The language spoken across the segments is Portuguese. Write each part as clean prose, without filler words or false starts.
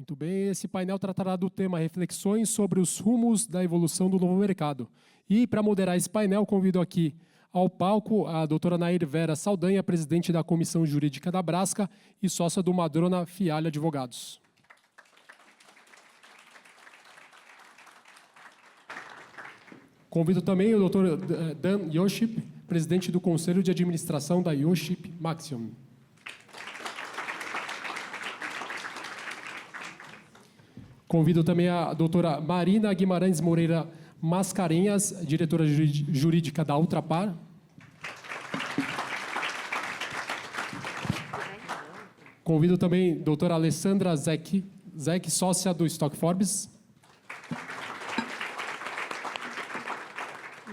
Muito bem, esse painel tratará do tema Reflexões sobre os rumos da evolução do novo mercado. E, para moderar esse painel, convido aqui ao palco a doutora Nair Vera Saldanha, presidente da Comissão Jurídica da Brasca e sócia do Madrona Fialho Advogados. Convido também o doutor Dan Yoship, presidente do Conselho de Administração da Yoship Maxion. Convido também a doutora Marina Guimarães Moreira Mascarenhas, diretora jurídica da Ultrapar. Convido também a doutora Alessandra Zec, sócia do Stock Forbes.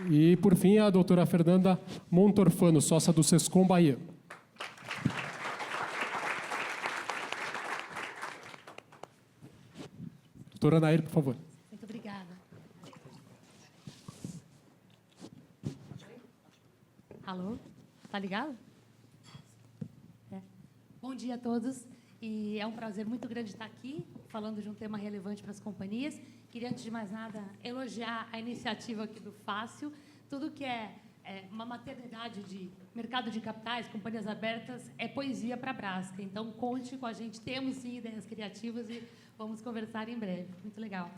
E, por fim, a doutora Fernanda Montorfano, sócia do Sescom Bahia. Doutora Nair, por favor. Muito obrigada. Alô? Tá ligado? É. Bom dia a todos. E é um prazer muito grande estar aqui, falando de um tema relevante para as companhias. Queria, antes de mais nada, elogiar a iniciativa aqui do Fácil. Tudo que é uma maternidade de mercado de capitais, companhias abertas, é poesia para a Brasca. Então, conte com a gente. Temos, sim, ideias criativas e vamos conversar em breve. Muito legal.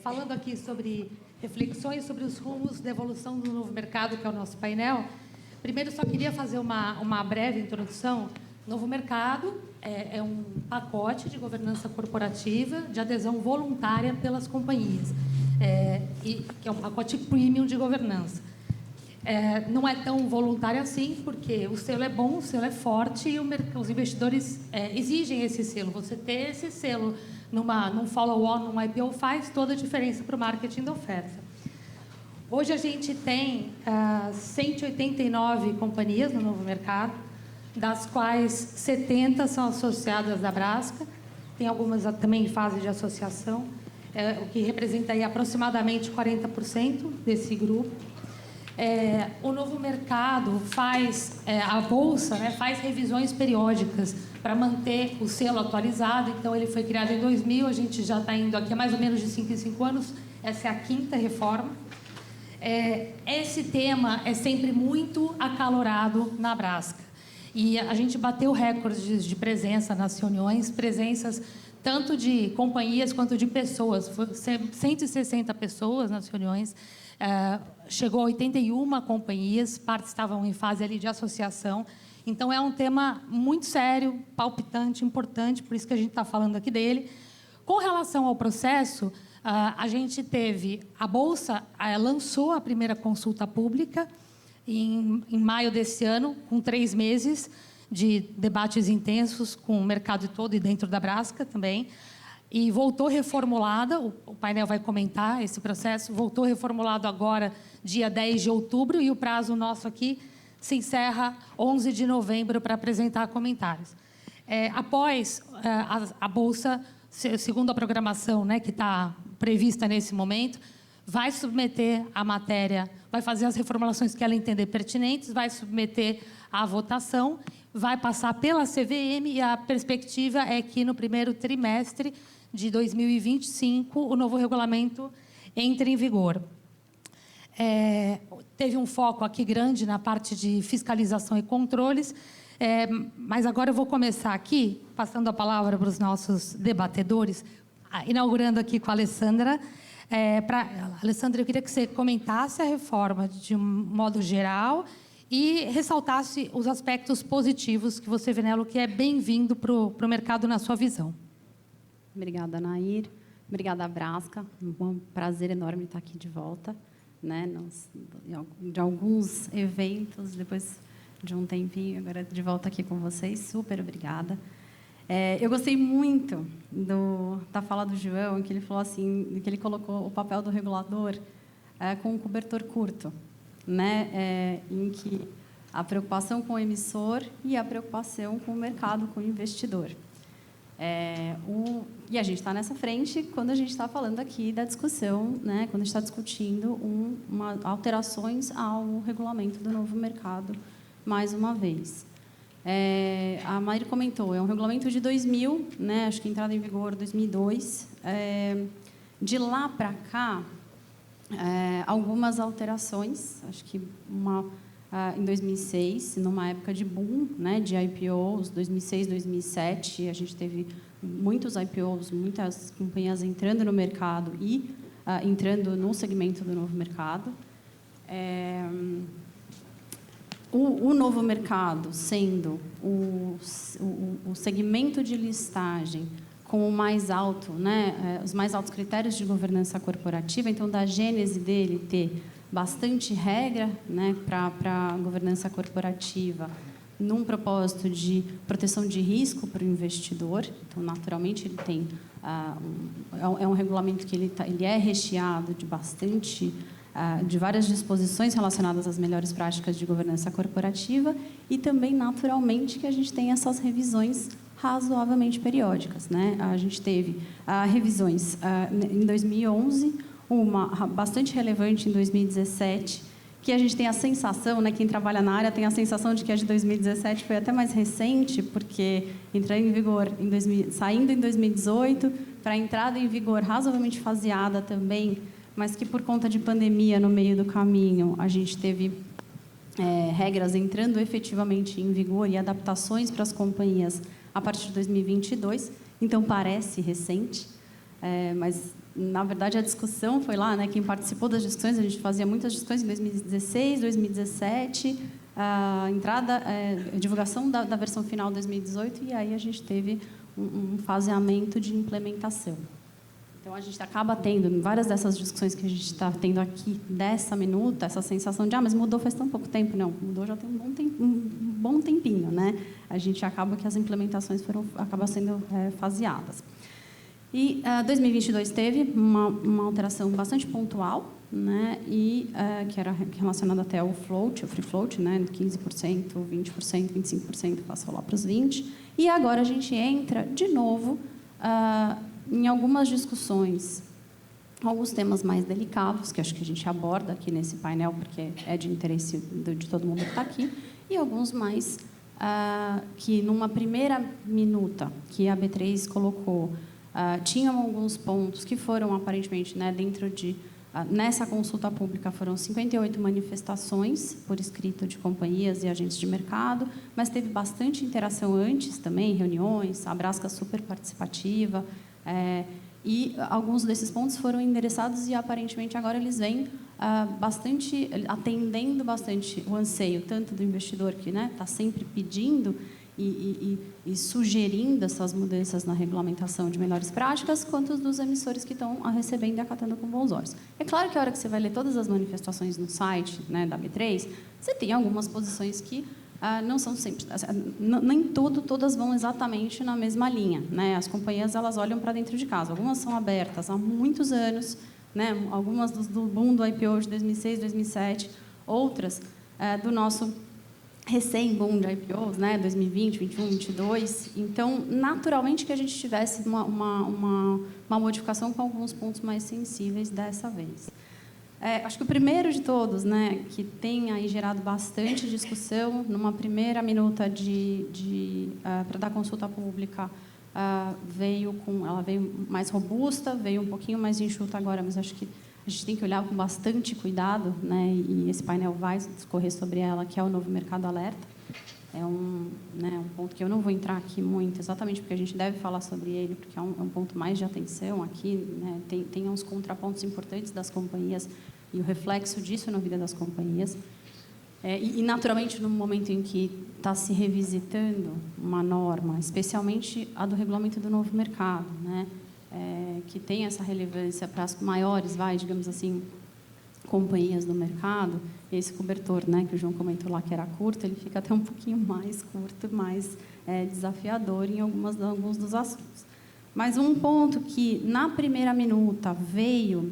Falando aqui sobre reflexões sobre os rumos da evolução do novo mercado, que é o nosso painel, primeiro só queria fazer uma breve introdução. Novo mercado é um pacote de governança corporativa de adesão voluntária pelas companhias, que é um pacote premium de governança. Não é tão voluntário assim, porque o selo é bom, o selo é forte e os investidores exigem esse selo. Você ter esse selo num follow-on, num IPO, faz toda a diferença para o marketing da oferta. Hoje a gente tem 189 companhias no novo mercado, das quais 70 são associadas da Brasca, tem algumas também em fase de associação, o que representa aí aproximadamente 40% desse grupo. O novo mercado faz, a Bolsa, faz revisões periódicas para manter o selo atualizado. Então, ele foi criado em 2000, a gente já está indo aqui há mais ou menos de 5 em 5 anos, essa é a 5ª reforma. Esse tema é sempre muito acalorado na Brasca. E a gente bateu recordes de presença nas reuniões, presenças tanto de companhias quanto de pessoas. Foi 160 pessoas nas reuniões. Chegou a 81 companhias, partes estavam em fase ali de associação. Então, é um tema muito sério, palpitante, importante, por isso que a gente está falando aqui dele. Com relação ao processo, a gente teve... A Bolsa lançou a primeira consulta pública em maio desse ano, com 3 meses de debates intensos com o mercado todo e dentro da Brasca também. E voltou reformulada, o painel vai comentar esse processo, voltou reformulado agora, dia 10 de outubro, e o prazo nosso aqui se encerra 11 de novembro para apresentar comentários. Após a Bolsa, segundo a programação, que está prevista nesse momento, vai submeter a matéria, vai fazer as reformulações que ela entender pertinentes, vai submeter à votação, vai passar pela CVM e a perspectiva é que no primeiro trimestre de 2025 o novo regulamento entre em vigor. Teve um foco aqui grande na parte de fiscalização e controles, mas agora eu vou começar aqui, passando a palavra para os nossos debatedores, inaugurando aqui com a Alessandra. Alessandra, eu queria que você comentasse a reforma de um modo geral e ressaltasse os aspectos positivos que você vê nela, que é bem-vindo para o mercado na sua visão. Obrigada, Nair. Obrigada, Brasca. Um prazer enorme estar aqui de volta, de alguns eventos, depois de um tempinho, agora de volta aqui com vocês. Super obrigada. Eu gostei muito da fala do João, que ele falou assim, que ele colocou o papel do regulador com um cobertor curto, em que a preocupação com o emissor e a preocupação com o mercado, com o investidor. E a gente está nessa frente quando a gente está falando aqui da discussão, quando a gente está discutindo alterações ao regulamento do novo mercado, mais uma vez. A Maíra comentou, é um regulamento de 2000, né? Acho que entrada em vigor 2002. De lá para cá, algumas alterações, acho que em 2006, numa época de boom, né, de IPOs, 2006, 2007, a gente teve muitos IPOs, muitas companhias entrando no mercado e entrando no segmento do novo mercado. O novo mercado sendo o segmento de listagem com o mais alto, né, os mais altos critérios de governança corporativa, então, da gênese dele ter bastante regra, né, para a governança corporativa, num propósito de proteção de risco para o investidor. Então, naturalmente, ele tem é um regulamento que ele é recheado de de várias disposições relacionadas às melhores práticas de governança corporativa e também, naturalmente, que a gente tem essas revisões razoavelmente periódicas, né? A gente teve revisões em 2011, uma bastante relevante em 2017, que a gente tem a sensação, né, quem trabalha na área tem a sensação de que a de 2017 foi até mais recente, porque entrando em vigor saindo em 2018, para a entrada em vigor razoavelmente faseada também, mas que por conta de pandemia no meio do caminho a gente teve regras entrando efetivamente em vigor e adaptações para as companhias a partir de 2022, então parece recente, mas na verdade a discussão foi lá, né, quem participou das discussões, a gente fazia muitas discussões em 2016, 2017, a divulgação da versão final de 2018, e aí a gente teve um faseamento de implementação. Então, a gente acaba tendo, em várias dessas discussões que a gente está tendo aqui, dessa minuta, essa sensação de, mas mudou faz tão pouco tempo. Não, mudou já tem um bom tempinho, né? A gente acaba que as implementações acabam sendo faseadas. E 2022 teve uma alteração bastante pontual, né? E que era relacionada até ao float, o free float, né? 15%, 20%, 25%, passou lá para os 20%. E agora a gente entra, de novo, em algumas discussões, alguns temas mais delicados, que acho que a gente aborda aqui nesse painel, porque é de interesse de todo mundo que está aqui, e alguns mais que, numa primeira minuta que a B3 colocou, tinham alguns pontos que foram, aparentemente, né, dentro de... nessa consulta pública foram 58 manifestações por escrito de companhias e agentes de mercado, mas teve bastante interação antes também, reuniões, a Brasca super participativa, e alguns desses pontos foram endereçados e, aparentemente, agora eles vêm atendendo bastante o anseio, tanto do investidor que está sempre pedindo e sugerindo essas mudanças na regulamentação de melhores práticas, quanto dos emissores que estão recebendo e acatando com bons olhos. É claro que a hora que você vai ler todas as manifestações no site, né, da B3, você tem algumas posições que não são sempre, nem todas vão exatamente na mesma linha, né? As companhias, elas olham para dentro de casa. Algumas são abertas há muitos anos, né? Algumas do boom do IPO de 2006, 2007, outras do nosso recém-boom de IPOs, né? 2020, 21, 22. Então, naturalmente que a gente tivesse uma modificação com alguns pontos mais sensíveis dessa vez. Acho que o primeiro de todos, né, que tem aí gerado bastante discussão, numa primeira minuta para dar consulta pública, ela veio mais robusta, veio um pouquinho mais enxuta agora, mas acho que a gente tem que olhar com bastante cuidado, né, e esse painel vai discorrer sobre ela, que é o novo mercado alerta. É um ponto que eu não vou entrar aqui muito, exatamente porque a gente deve falar sobre ele, porque é um ponto mais de atenção aqui, né? Tem uns contrapontos importantes das companhias e o reflexo disso na vida das companhias. E, naturalmente, no momento em que está se revisitando uma norma, especialmente a do regulamento do novo mercado, né? Que tem essa relevância para as maiores, digamos assim, companhias do mercado, esse cobertor, né, que o João comentou lá que era curto, ele fica até um pouquinho mais curto, mais desafiador em alguns dos assuntos. Mas um ponto que, na primeira minuta, veio,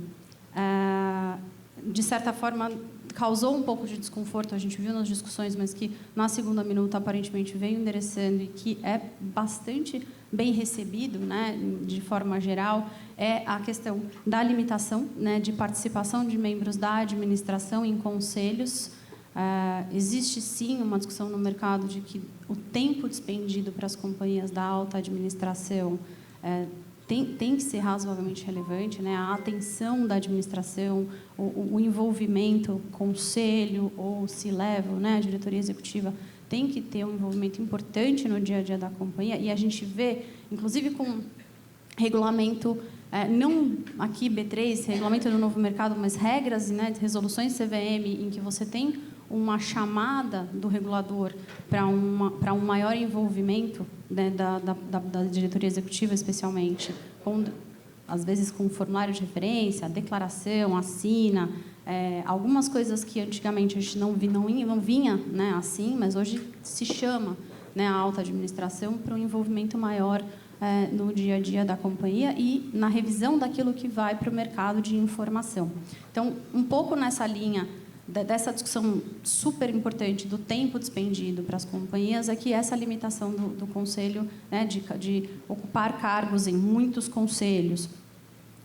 de certa forma, causou um pouco de desconforto, a gente viu nas discussões, mas que, na segunda minuta, aparentemente, veio endereçando e que é bastante bem recebido, né, de forma geral, é a questão da limitação, né, de participação de membros da administração em conselhos Existe, sim, uma discussão no mercado de que o tempo despendido para as companhias da alta administração tem que ser razoavelmente relevante, né? A atenção da administração, o envolvimento, conselho ou C-level, né? A diretoria executiva, tem que ter um envolvimento importante no dia a dia da companhia. E a gente vê, inclusive com regulamento, não aqui B3, regulamento do novo mercado, mas regras, né, de resoluções CVM, em que você tem uma chamada do regulador para um maior envolvimento, né, da diretoria executiva, especialmente, às vezes com formulário de referência, declaração, assina, algumas coisas que antigamente a gente não vinha, né, assim, mas hoje se chama, né, a alta administração para um envolvimento maior no dia a dia da companhia e na revisão daquilo que vai para o mercado de informação. Então, um pouco nessa linha dessa discussão super importante do tempo despendido para as companhias, é que essa limitação do conselho, né, de ocupar cargos em muitos conselhos,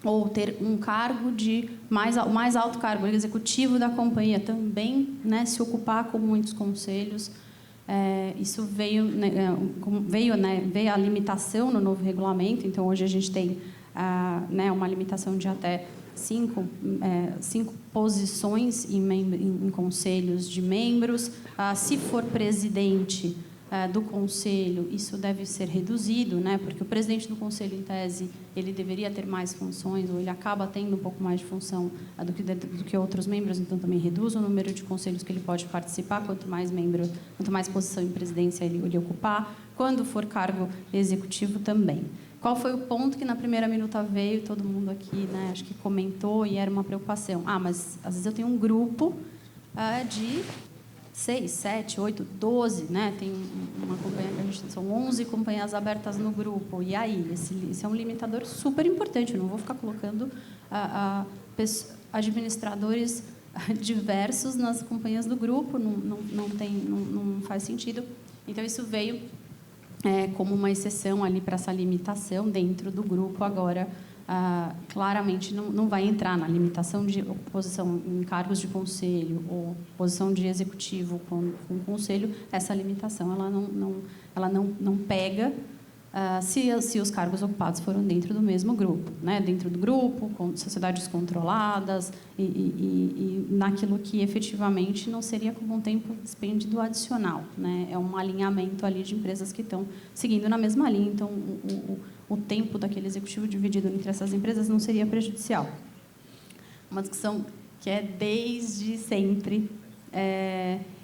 ou ter um cargo o mais alto cargo, o executivo da companhia, também, né, se ocupar com muitos conselhos. Isso veio a limitação no novo regulamento. Então, hoje a gente tem né, uma limitação de até 5 posições em conselhos de membros. Se for presidente do conselho, isso deve ser reduzido, né, porque o presidente do conselho, em tese, ele deveria ter mais funções, ou ele acaba tendo um pouco mais de função do que outros membros, então também reduz o número de conselhos que ele pode participar, quanto mais posição em presidência ele ocupar, quando for cargo executivo também. Qual foi o ponto que na primeira minuta veio, todo mundo aqui, né, acho que comentou, e era uma preocupação? Mas às vezes eu tenho um grupo de 6, 7, 8, 12, né? Tem uma companhia que a gente... São 11 companhias abertas no grupo. E aí? Esse é um limitador super importante. Eu não vou ficar colocando administradores diversos nas companhias do grupo. Não faz sentido. Então, isso veio como uma exceção ali para essa limitação dentro do grupo. Agora, claramente não vai entrar na limitação de posição em cargos de conselho ou posição de executivo com conselho. Essa limitação ela não pega se os cargos ocupados foram dentro do mesmo grupo, né? Dentro do grupo, com sociedades controladas e naquilo que efetivamente não seria como um tempo despendido adicional, né? É um alinhamento ali de empresas que estão seguindo na mesma linha. Então, o tempo daquele executivo dividido entre essas empresas não seria prejudicial. Uma discussão que é desde sempre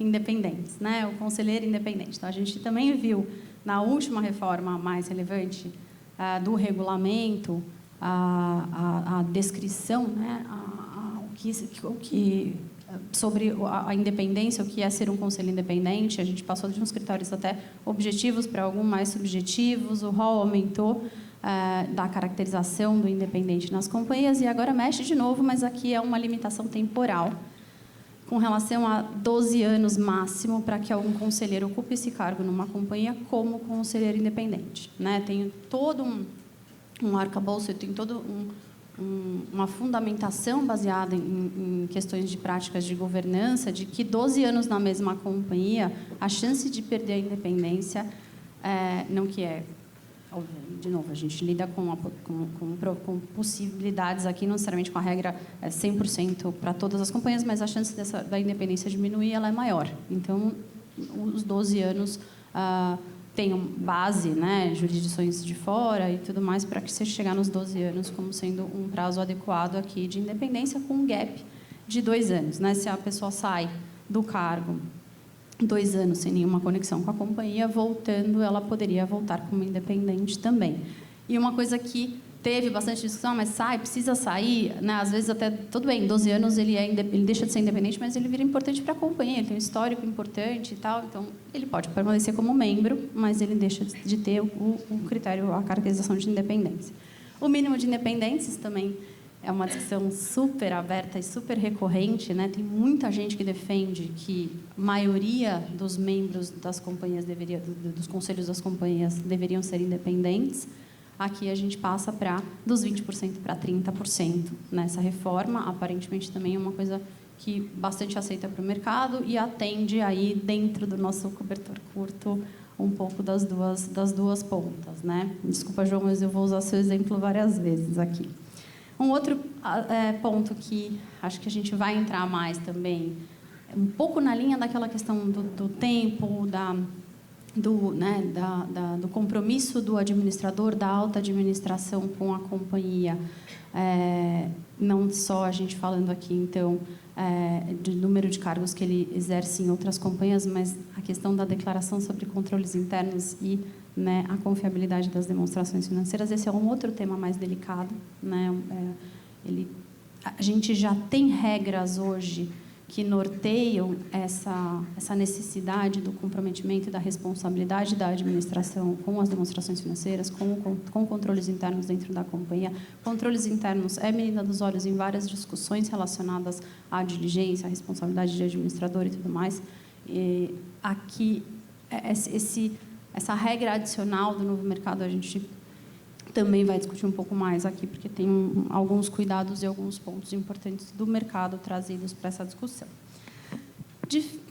independentes, né? O conselheiro independente. Então, a gente também viu na última reforma mais relevante do regulamento a descrição, né? Sobre a independência, o que é ser um conselho independente. A gente passou de uns critérios até objetivos para alguns mais subjetivos, o rol aumentou da caracterização do independente nas companhias, e agora mexe de novo, mas aqui é uma limitação temporal, com relação a 12 anos máximo para que algum conselheiro ocupe esse cargo numa companhia como conselheiro independente, né? Tem todo um arcabouço, tem todo uma fundamentação baseada em questões de práticas de governança, de que 12 anos na mesma companhia, a chance de perder a independência, de novo, a gente lida com possibilidades aqui, não necessariamente com a regra 100% para todas as companhias, mas a chance da independência diminuir ela é maior. Então, os 12 anos tenham base, né, jurisdições de fora e tudo mais, para que você chegar nos 12 anos como sendo um prazo adequado aqui de independência, com um gap de 2 anos. Né? Se a pessoa sai do cargo 2 anos sem nenhuma conexão com a companhia, voltando, ela poderia voltar como independente também. E uma coisa que teve bastante discussão, mas precisa sair, né? Às vezes até, tudo bem, 12 anos ele deixa de ser independente, mas ele vira importante para a companhia, ele tem um histórico importante e tal, então ele pode permanecer como membro, mas ele deixa de ter o critério, a caracterização de independência. O mínimo de independências também é uma discussão super aberta e super recorrente, né? Tem muita gente que defende que a maioria dos membros das companhias dos conselhos das companhias deveriam ser independentes. Aqui a gente passa dos 20% para 30% nessa reforma. Aparentemente também é uma coisa que bastante aceita para o mercado e atende aí dentro do nosso cobertor curto um pouco das duas pontas, né? Desculpa, João, mas eu vou usar seu exemplo várias vezes aqui. Um outro ponto que acho que a gente vai entrar mais também, um pouco na linha daquela questão do tempo, do compromisso do administrador, da alta administração com a companhia. Não só a gente falando aqui, então, de número de cargos que ele exerce em outras companhias, mas a questão da declaração sobre controles internos e, né, a confiabilidade das demonstrações financeiras. Esse é um outro tema mais delicado, né? A gente já tem regras hoje que norteiam essa necessidade do comprometimento e da responsabilidade da administração com as demonstrações financeiras, com controles internos dentro da companhia. Controles internos é menina dos olhos em várias discussões relacionadas à diligência, à responsabilidade de administrador e tudo mais. E aqui, essa regra adicional do novo mercado, a gente também vai discutir um pouco mais aqui, porque tem alguns cuidados e alguns pontos importantes do mercado trazidos para essa discussão.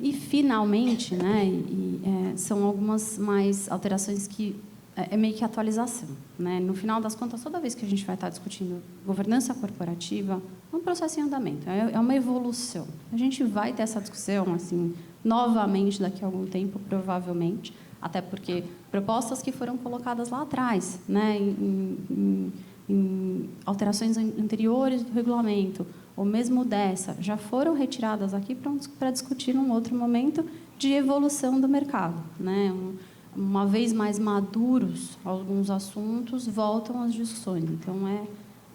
E, finalmente, né, são algumas mais alterações que é meio que atualização, né? No final das contas, toda vez que a gente vai estar discutindo governança corporativa, é um processo em andamento, é uma evolução. A gente vai ter essa discussão assim, novamente daqui a algum tempo, provavelmente, até porque propostas que foram colocadas lá atrás, né, em alterações anteriores do regulamento, ou mesmo dessa, já foram retiradas aqui para discutir num outro momento de evolução do mercado, né? Uma vez mais maduros alguns assuntos, voltam às discussões. Então,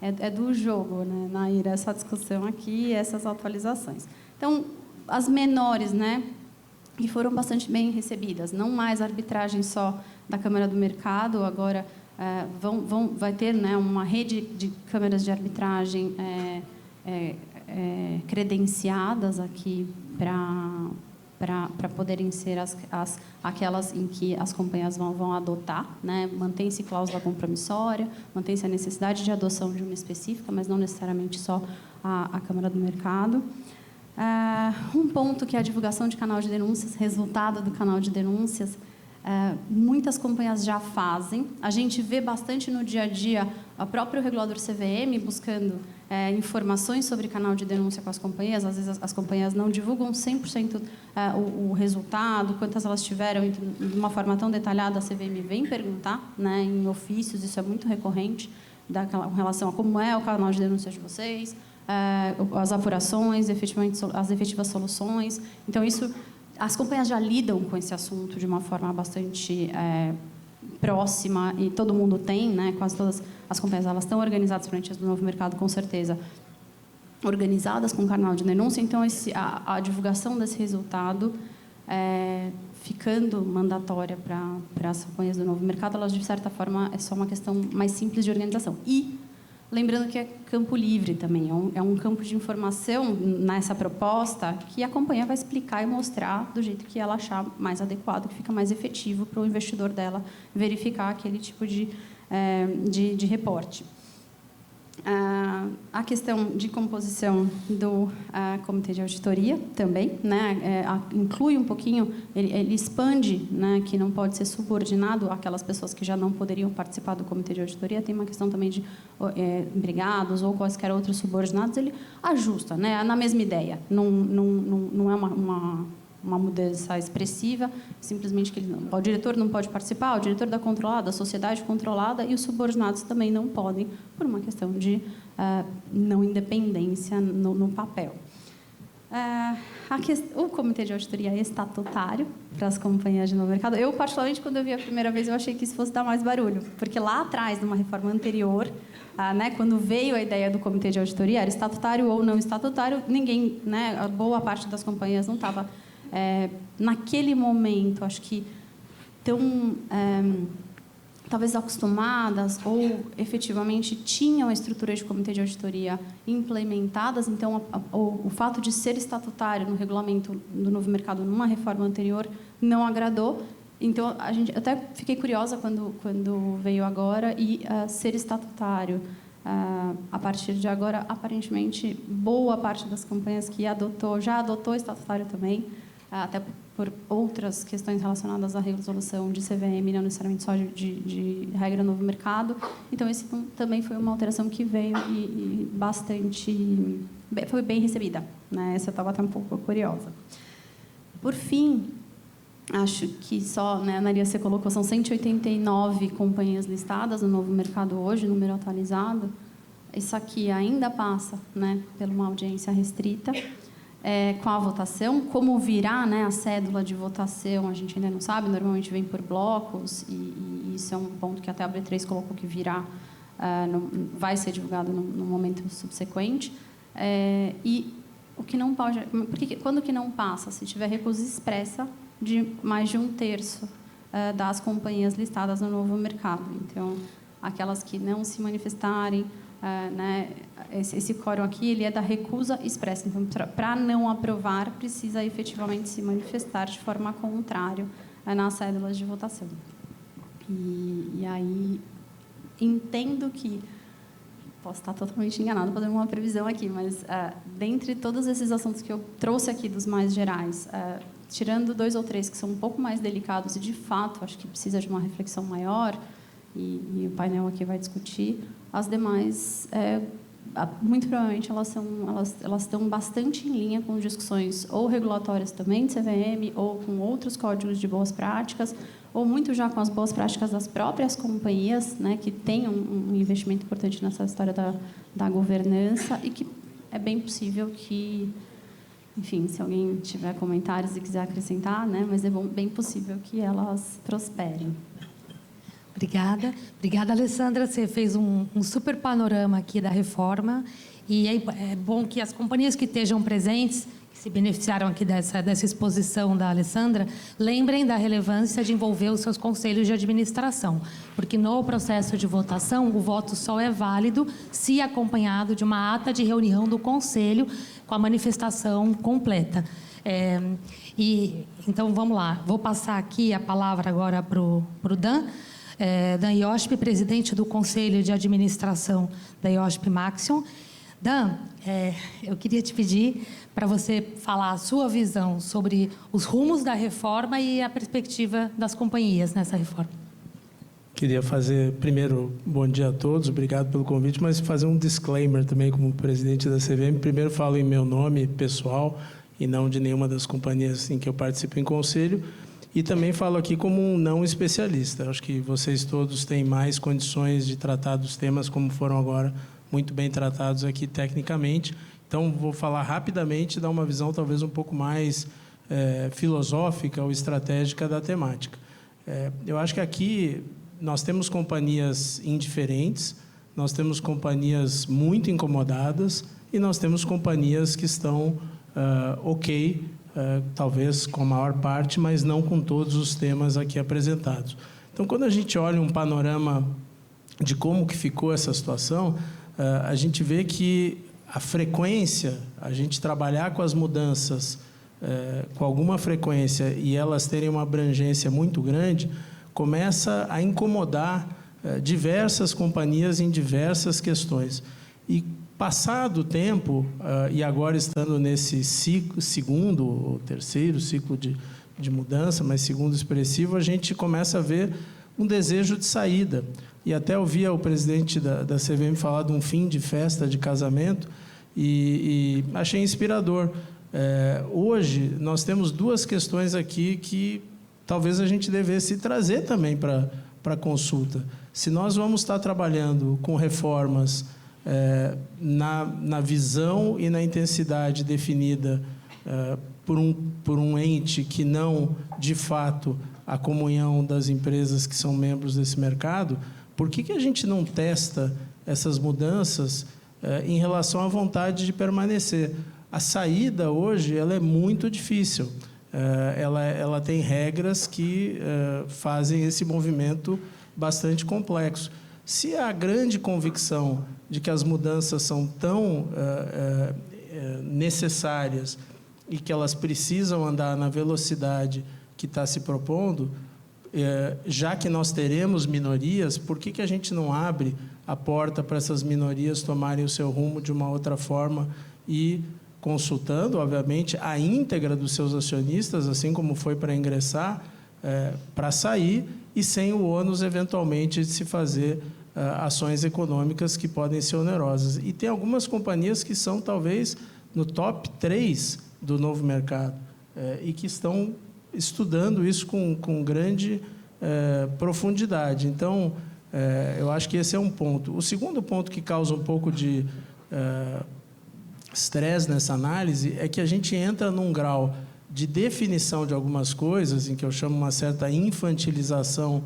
é do jogo, né, Naira, essa discussão aqui, essas atualizações. Então, as menores, né, que foram bastante bem recebidas. Não mais arbitragem só da Câmara do Mercado, agora vai ter, né, uma rede de câmeras de arbitragem credenciadas aqui para poderem ser aquelas em que as companhias vão adotar, né? Mantém-se cláusula compromissória, mantém-se a necessidade de adoção de uma específica, mas não necessariamente só a Câmara do Mercado. Um ponto que é a divulgação de canal de denúncias, resultado do canal de denúncias, muitas companhias já fazem. A gente vê bastante no dia a dia o próprio regulador CVM buscando informações sobre canal de denúncia com as companhias. Às vezes as companhias não divulgam 100% o resultado, quantas elas tiveram, de uma forma tão detalhada. A CVM vem perguntar, né, em ofícios, isso é muito recorrente, com relação a como é o canal de denúncia de vocês, as apurações, as efetivas soluções. Então, as companhias já lidam com esse assunto de uma forma bastante próxima, e todo mundo tem, né? Quase todas as companhias elas estão organizadas frente ao novo mercado, com certeza, organizadas com canal de denúncia. Então, a divulgação desse resultado, ficando mandatória para as companhias do novo mercado, elas, de certa forma, é só uma questão mais simples de organização. E lembrando que é campo livre também, é um campo de informação nessa proposta que a companhia vai explicar e mostrar do jeito que ela achar mais adequado, que fica mais efetivo para o investidor dela verificar aquele tipo de reporte. A questão de composição do comitê de auditoria também, né, inclui um pouquinho, ele expande, né, que não pode ser subordinado àquelas pessoas que já não poderiam participar do comitê de auditoria. Tem uma questão também de empregados ou quaisquer outros subordinados. Ele ajusta, né, na mesma ideia. Não é uma mudança expressiva, simplesmente que o diretor não pode participar, o diretor da controlada, a sociedade controlada e os subordinados também não podem, por uma questão de não independência no papel. O comitê de auditoria é estatutário para as companhias de novo mercado. Eu, particularmente, quando eu vi a primeira vez, eu achei que isso fosse dar mais barulho, porque lá atrás, numa reforma anterior, né, quando veio a ideia do comitê de auditoria, era estatutário ou não estatutário, ninguém, né, a boa parte das companhias não estava naquele momento, acho que tão talvez acostumadas ou efetivamente tinham a estrutura de comitê de auditoria implementadas. Então, o fato de ser estatutário no regulamento do novo mercado numa reforma anterior não agradou. Então, a gente até fiquei curiosa quando veio agora, e ser estatutário A partir de agora, aparentemente, boa parte das companhias que já adotou estatutário também, até por outras questões relacionadas à resolução de CVM, não necessariamente só de regra novo mercado. Então, esse também foi uma alteração que veio e foi bem recebida, né? Essa eu estava até um pouco curiosa. Por fim, acho que só, né, a Maria, você colocou, são 189 companhias listadas no novo mercado hoje, número atualizado. Isso aqui ainda passa, né, por uma audiência restrita. Com a votação, como virá, né, a cédula de votação, a gente ainda não sabe, normalmente vem por blocos, e isso é um ponto que até a B3 colocou que virá, vai ser divulgado no momento subsequente. E o que não pode... Quando que não passa? Se tiver recusa expressa de mais de 1/3 das companhias listadas no novo mercado. Então, aquelas que não se manifestarem, né, esse quórum aqui, ele é da recusa expressa. Então, para não aprovar, precisa efetivamente se manifestar de forma contrária nas cédulas de votação. E aí, entendo que... Posso estar totalmente enganada fazendo uma previsão aqui, mas, dentre todos esses assuntos que eu trouxe aqui, dos mais gerais, tirando 2 ou 3 que são um pouco mais delicados e, de fato, acho que precisa de uma reflexão maior, e o painel aqui vai discutir, as demais, muito provavelmente, elas estão bastante em linha com discussões ou regulatórias também de CVM, ou com outros códigos de boas práticas, ou muito já com as boas práticas das próprias companhias, né, que têm um investimento importante nessa história da governança, e que é bem possível que, enfim, se alguém tiver comentários e quiser acrescentar, né, mas é bem possível que elas prosperem. Obrigada. Obrigada, Alessandra. Você fez um super panorama aqui da reforma. E é bom que as companhias que estejam presentes, que se beneficiaram aqui dessa exposição da Alessandra, lembrem da relevância de envolver os seus conselhos de administração. Porque no processo de votação, o voto só é válido se acompanhado de uma ata de reunião do conselho com a manifestação completa. Então, vamos lá. Vou passar aqui a palavra agora para o Dan. Dan Iosp, presidente do Conselho de Administração da Iosp Maxion. Dan, eu queria te pedir para você falar a sua visão sobre os rumos da reforma e a perspectiva das companhias nessa reforma. Queria fazer, primeiro, bom dia a todos, obrigado pelo convite, mas fazer um disclaimer também como presidente da CVM. Primeiro, falo em meu nome pessoal e não de nenhuma das companhias em que eu participo em conselho. E também falo aqui como um não especialista. Acho que vocês todos têm mais condições de tratar dos temas como foram agora muito bem tratados aqui tecnicamente. Então, vou falar rapidamente e dar uma visão talvez um pouco mais filosófica ou estratégica da temática. Eu acho que aqui nós temos companhias indiferentes, nós temos companhias muito incomodadas e nós temos companhias que estão talvez com a maior parte, mas não com todos os temas aqui apresentados. Então, quando a gente olha um panorama de como que ficou essa situação, a gente vê que a frequência, a gente trabalhar com as mudanças com alguma frequência e elas terem uma abrangência muito grande, começa a incomodar diversas companhias em diversas questões. E passado o tempo, e agora estando nesse segundo ou terceiro ciclo de mudança, mas segundo expressivo, a gente começa a ver um desejo de saída. E até ouvia o presidente da CVM falar de um fim de festa de casamento e achei inspirador. Hoje, nós temos 2 questões aqui que talvez a gente devesse trazer também para consulta. Se nós vamos estar trabalhando com reformas na visão e na intensidade definida por um ente que não, de fato, a comunhão das empresas que são membros desse mercado, por que a gente não testa essas mudanças em relação à vontade de permanecer? A saída hoje ela é muito difícil. Ela tem regras que fazem esse movimento bastante complexo. Se há grande convicção de que as mudanças são tão necessárias e que elas precisam andar na velocidade que está se propondo, já que nós teremos minorias, por que a gente não abre a porta para essas minorias tomarem o seu rumo de uma outra forma e consultando, obviamente, a íntegra dos seus acionistas, assim como foi para ingressar, para sair, e sem o ônus, eventualmente, de se fazer ações econômicas que podem ser onerosas. E tem algumas companhias que são, talvez, no top 3 do novo mercado, e que estão estudando isso com grande profundidade. Então, eu acho que esse é um ponto. O segundo ponto que causa um pouco de estresse nessa análise é que a gente entra num grau de definição de algumas coisas, em que eu chamo uma certa infantilização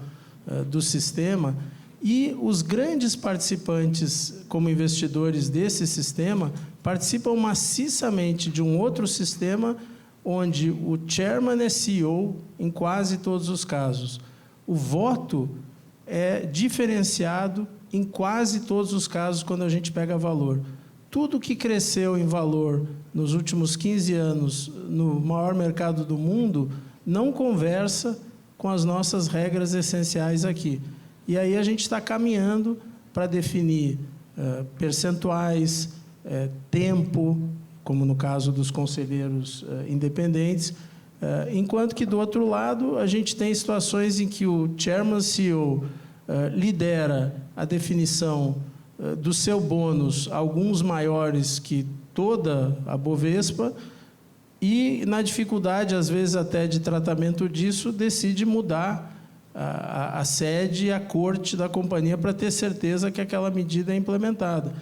do sistema, e os grandes participantes, como investidores desse sistema, participam maciçamente de um outro sistema onde o chairman é CEO em quase todos os casos. O voto é diferenciado em quase todos os casos quando a gente pega valor. Tudo que cresceu em valor nos últimos 15 anos no maior mercado do mundo não conversa com as nossas regras essenciais aqui. E aí a gente está caminhando para definir percentuais, tempo, como no caso dos conselheiros independentes, enquanto que, do outro lado, a gente tem situações em que o Chairman CEO lidera a definição do seu bônus, alguns maiores que toda a Bovespa, e, na dificuldade, às vezes, até de tratamento disso, decide mudar a sede e a corte da companhia para ter certeza que aquela medida é implementada.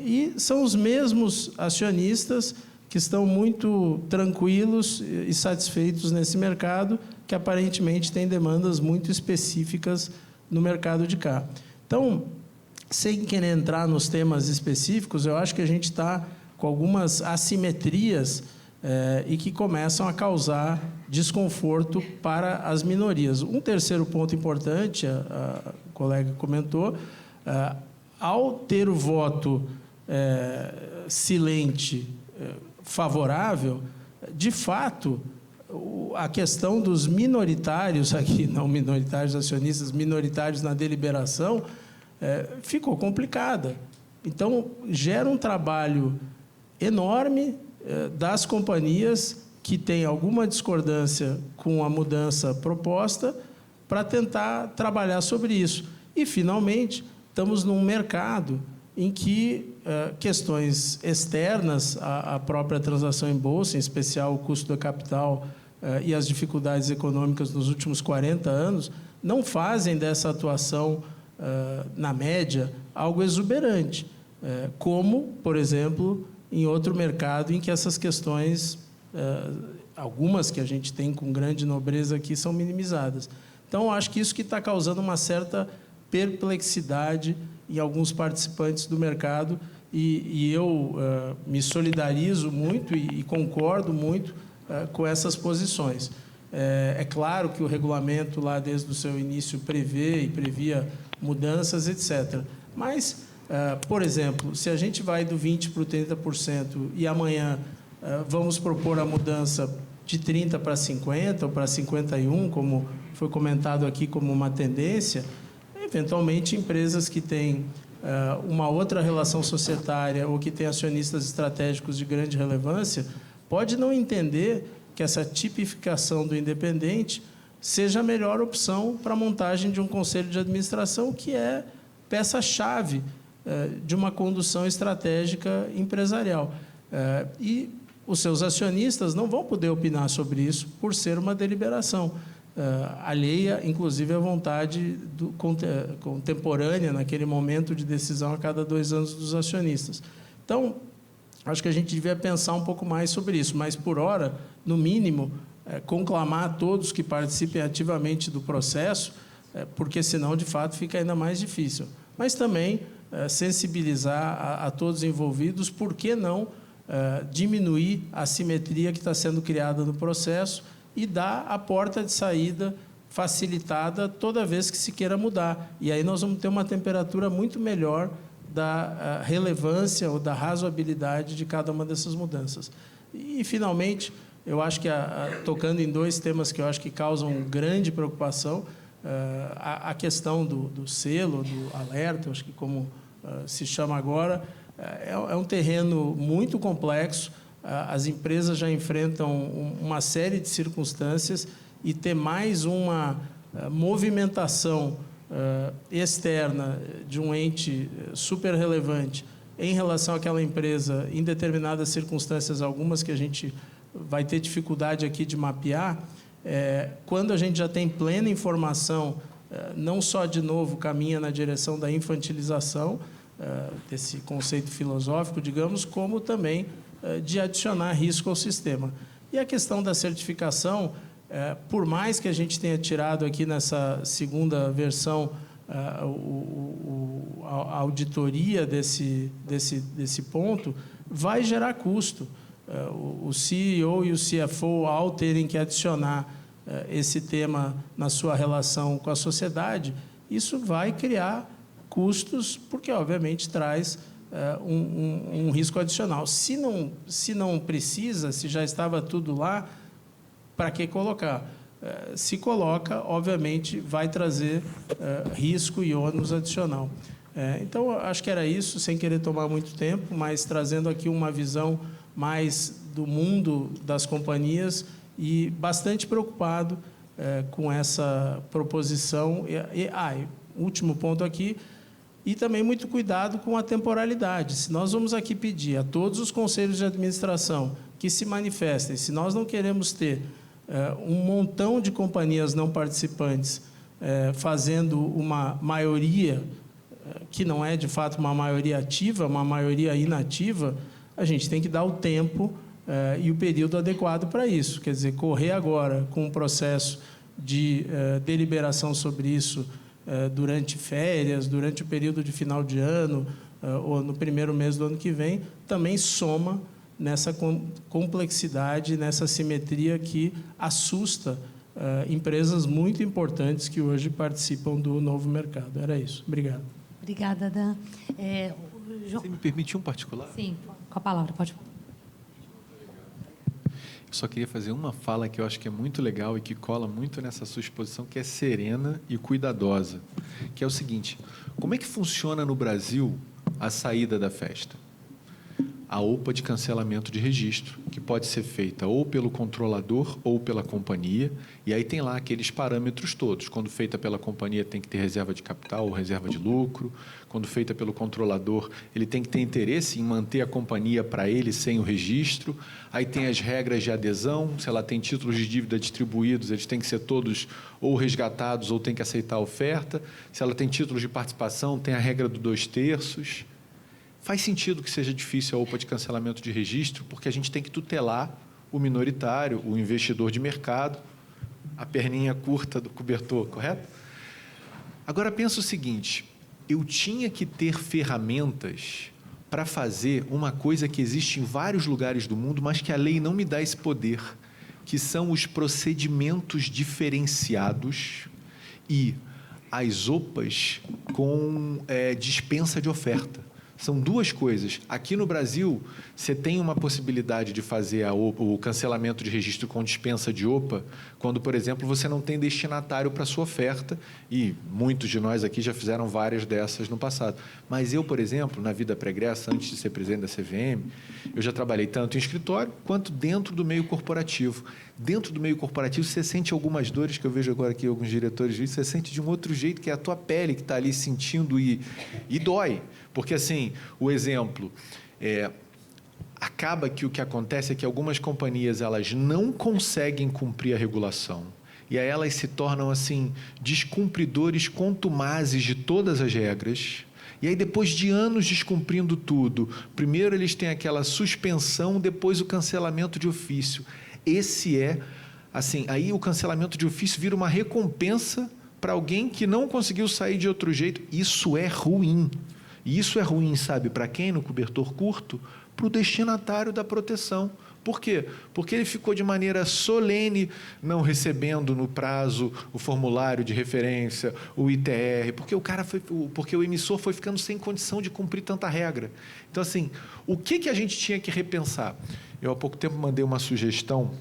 E são os mesmos acionistas que estão muito tranquilos e satisfeitos nesse mercado, que aparentemente têm demandas muito específicas no mercado de cá. Então, sem querer entrar nos temas específicos, eu acho que a gente está com algumas assimetrias e que começam a causar desconforto para as minorias. Um terceiro ponto importante, a colega comentou, ao ter o voto silente favorável, de fato, a questão dos minoritários aqui, não minoritários acionistas, minoritários na deliberação, ficou complicada. Então, gera um trabalho enorme das companhias que têm alguma discordância com a mudança proposta para tentar trabalhar sobre isso. E, finalmente, estamos num mercado em que questões externas à própria transação em bolsa, em especial o custo do capital e as dificuldades econômicas nos últimos 40 anos, não fazem dessa atuação, na média, algo exuberante, como, por exemplo, em outro mercado em que essas questões, algumas que a gente tem com grande nobreza aqui, são minimizadas. Então, acho que isso que está causando uma certa perplexidade em alguns participantes do mercado, e eu me solidarizo muito e concordo muito com essas posições. É claro que o regulamento, lá desde o seu início, prevê e previa mudanças, etc. Mas, por exemplo, se a gente vai do 20% para o 30% e amanhã vamos propor a mudança de 30% para 50% ou para 51%, como foi comentado aqui como uma tendência, eventualmente empresas que têm uma outra relação societária ou que têm acionistas estratégicos de grande relevância, pode não entender que essa tipificação do independente seja a melhor opção para a montagem de um conselho de administração, que é peça-chave de uma condução estratégica empresarial. E os seus acionistas não vão poder opinar sobre isso por ser uma deliberação alheia, inclusive, à vontade contemporânea, naquele momento de decisão a cada 2 anos dos acionistas. Então, acho que a gente devia pensar um pouco mais sobre isso, mas, por hora, no mínimo, conclamar a todos que participem ativamente do processo, porque, senão, de fato, fica ainda mais difícil. Mas também sensibilizar a todos envolvidos, por que não diminuir a assimetria que está sendo criada no processo e dar a porta de saída facilitada toda vez que se queira mudar. E aí nós vamos ter uma temperatura muito melhor da relevância ou da razoabilidade de cada uma dessas mudanças. E, finalmente, eu acho que, tocando em 2 temas que eu acho que causam grande preocupação, A questão do selo, do alerta, acho que como se chama agora, é um terreno muito complexo. As empresas já enfrentam uma série de circunstâncias e ter mais uma movimentação externa de um ente super relevante em relação àquela empresa, em determinadas circunstâncias, algumas que a gente vai ter dificuldade aqui de mapear, quando a gente já tem plena informação, não só, de novo, caminha na direção da infantilização desse conceito filosófico, digamos, como também de adicionar risco ao sistema. E a questão da certificação, por mais que a gente tenha tirado aqui nessa segunda versão a auditoria desse ponto, vai gerar custo. O CEO e o CFO, ao terem que adicionar esse tema na sua relação com a sociedade, isso vai criar custos, porque, obviamente, traz um risco adicional. Se não precisa, se já estava tudo lá, para que colocar? Se coloca, obviamente, vai trazer risco e ônus adicional. Então, acho que era isso, sem querer tomar muito tempo, mas trazendo aqui uma visão mais do mundo das companhias e bastante preocupado com essa proposição. Último ponto aqui, e também muito cuidado com a temporalidade. Se nós vamos aqui pedir a todos os conselhos de administração que se manifestem, se nós não queremos ter um montão de companhias não participantes fazendo uma maioria, que não é, de fato, uma maioria ativa, uma maioria inativa, a gente tem que dar o tempo e o período adequado para isso. Quer dizer, correr agora com um processo de deliberação sobre isso durante férias, durante o período de final de ano ou no primeiro mês do ano que vem, também soma nessa complexidade, nessa simetria que assusta empresas muito importantes que hoje participam do novo mercado. Era isso. Obrigado. Obrigada, Dan. Você me permite um particular? Sim, com a palavra, pode falar. Eu só queria fazer uma fala que eu acho que é muito legal e que cola muito nessa sua exposição, que é serena e cuidadosa, que é o seguinte: como é que funciona no Brasil a saída da festa? A OPA de cancelamento de registro, que pode ser feita ou pelo controlador ou pela companhia, e aí tem lá aqueles parâmetros todos. Quando feita pela companhia, tem que ter reserva de capital ou reserva de lucro. Quando feita pelo controlador, ele tem que ter interesse em manter a companhia para ele sem o registro. Aí tem as regras de adesão, se ela tem títulos de dívida distribuídos, eles têm que ser todos ou resgatados ou tem que aceitar a oferta. Se ela tem títulos de participação, tem a regra do 2/3. Faz sentido que seja difícil a OPA de cancelamento de registro, porque a gente tem que tutelar o minoritário, o investidor de mercado, a perninha curta do cobertor, correto? Agora, pensa o seguinte: eu tinha que ter ferramentas para fazer uma coisa que existe em vários lugares do mundo, mas que a lei não me dá esse poder, que são os procedimentos diferenciados e as OPAs com dispensa de oferta. São duas coisas. Aqui no Brasil, você tem uma possibilidade de fazer o cancelamento de registro com dispensa de OPA quando, por exemplo, você não tem destinatário para a sua oferta, e muitos de nós aqui já fizeram várias dessas no passado. Mas eu, por exemplo, na vida pregressa, antes de ser presidente da CVM, eu já trabalhei tanto em escritório quanto dentro do meio corporativo. Dentro do meio corporativo, você sente algumas dores, que eu vejo agora aqui alguns diretores, você sente de um outro jeito, que é a tua pele que está ali sentindo e dói. Porque, assim, o exemplo, acaba que o que acontece é que algumas companhias elas não conseguem cumprir a regulação. E aí elas se tornam, assim, descumpridores contumazes de todas as regras. E aí, depois de anos descumprindo tudo, primeiro eles têm aquela suspensão, depois o cancelamento de ofício. Esse assim, aí o cancelamento de ofício vira uma recompensa para alguém que não conseguiu sair de outro jeito. Isso é ruim. E isso é ruim, sabe, para quem? No cobertor curto? Para o destinatário da proteção. Por quê? Porque ele ficou de maneira solene não recebendo no prazo o formulário de referência, o ITR, porque o emissor foi ficando sem condição de cumprir tanta regra. Então, assim, o que a gente tinha que repensar? Eu, há pouco tempo, mandei uma sugestão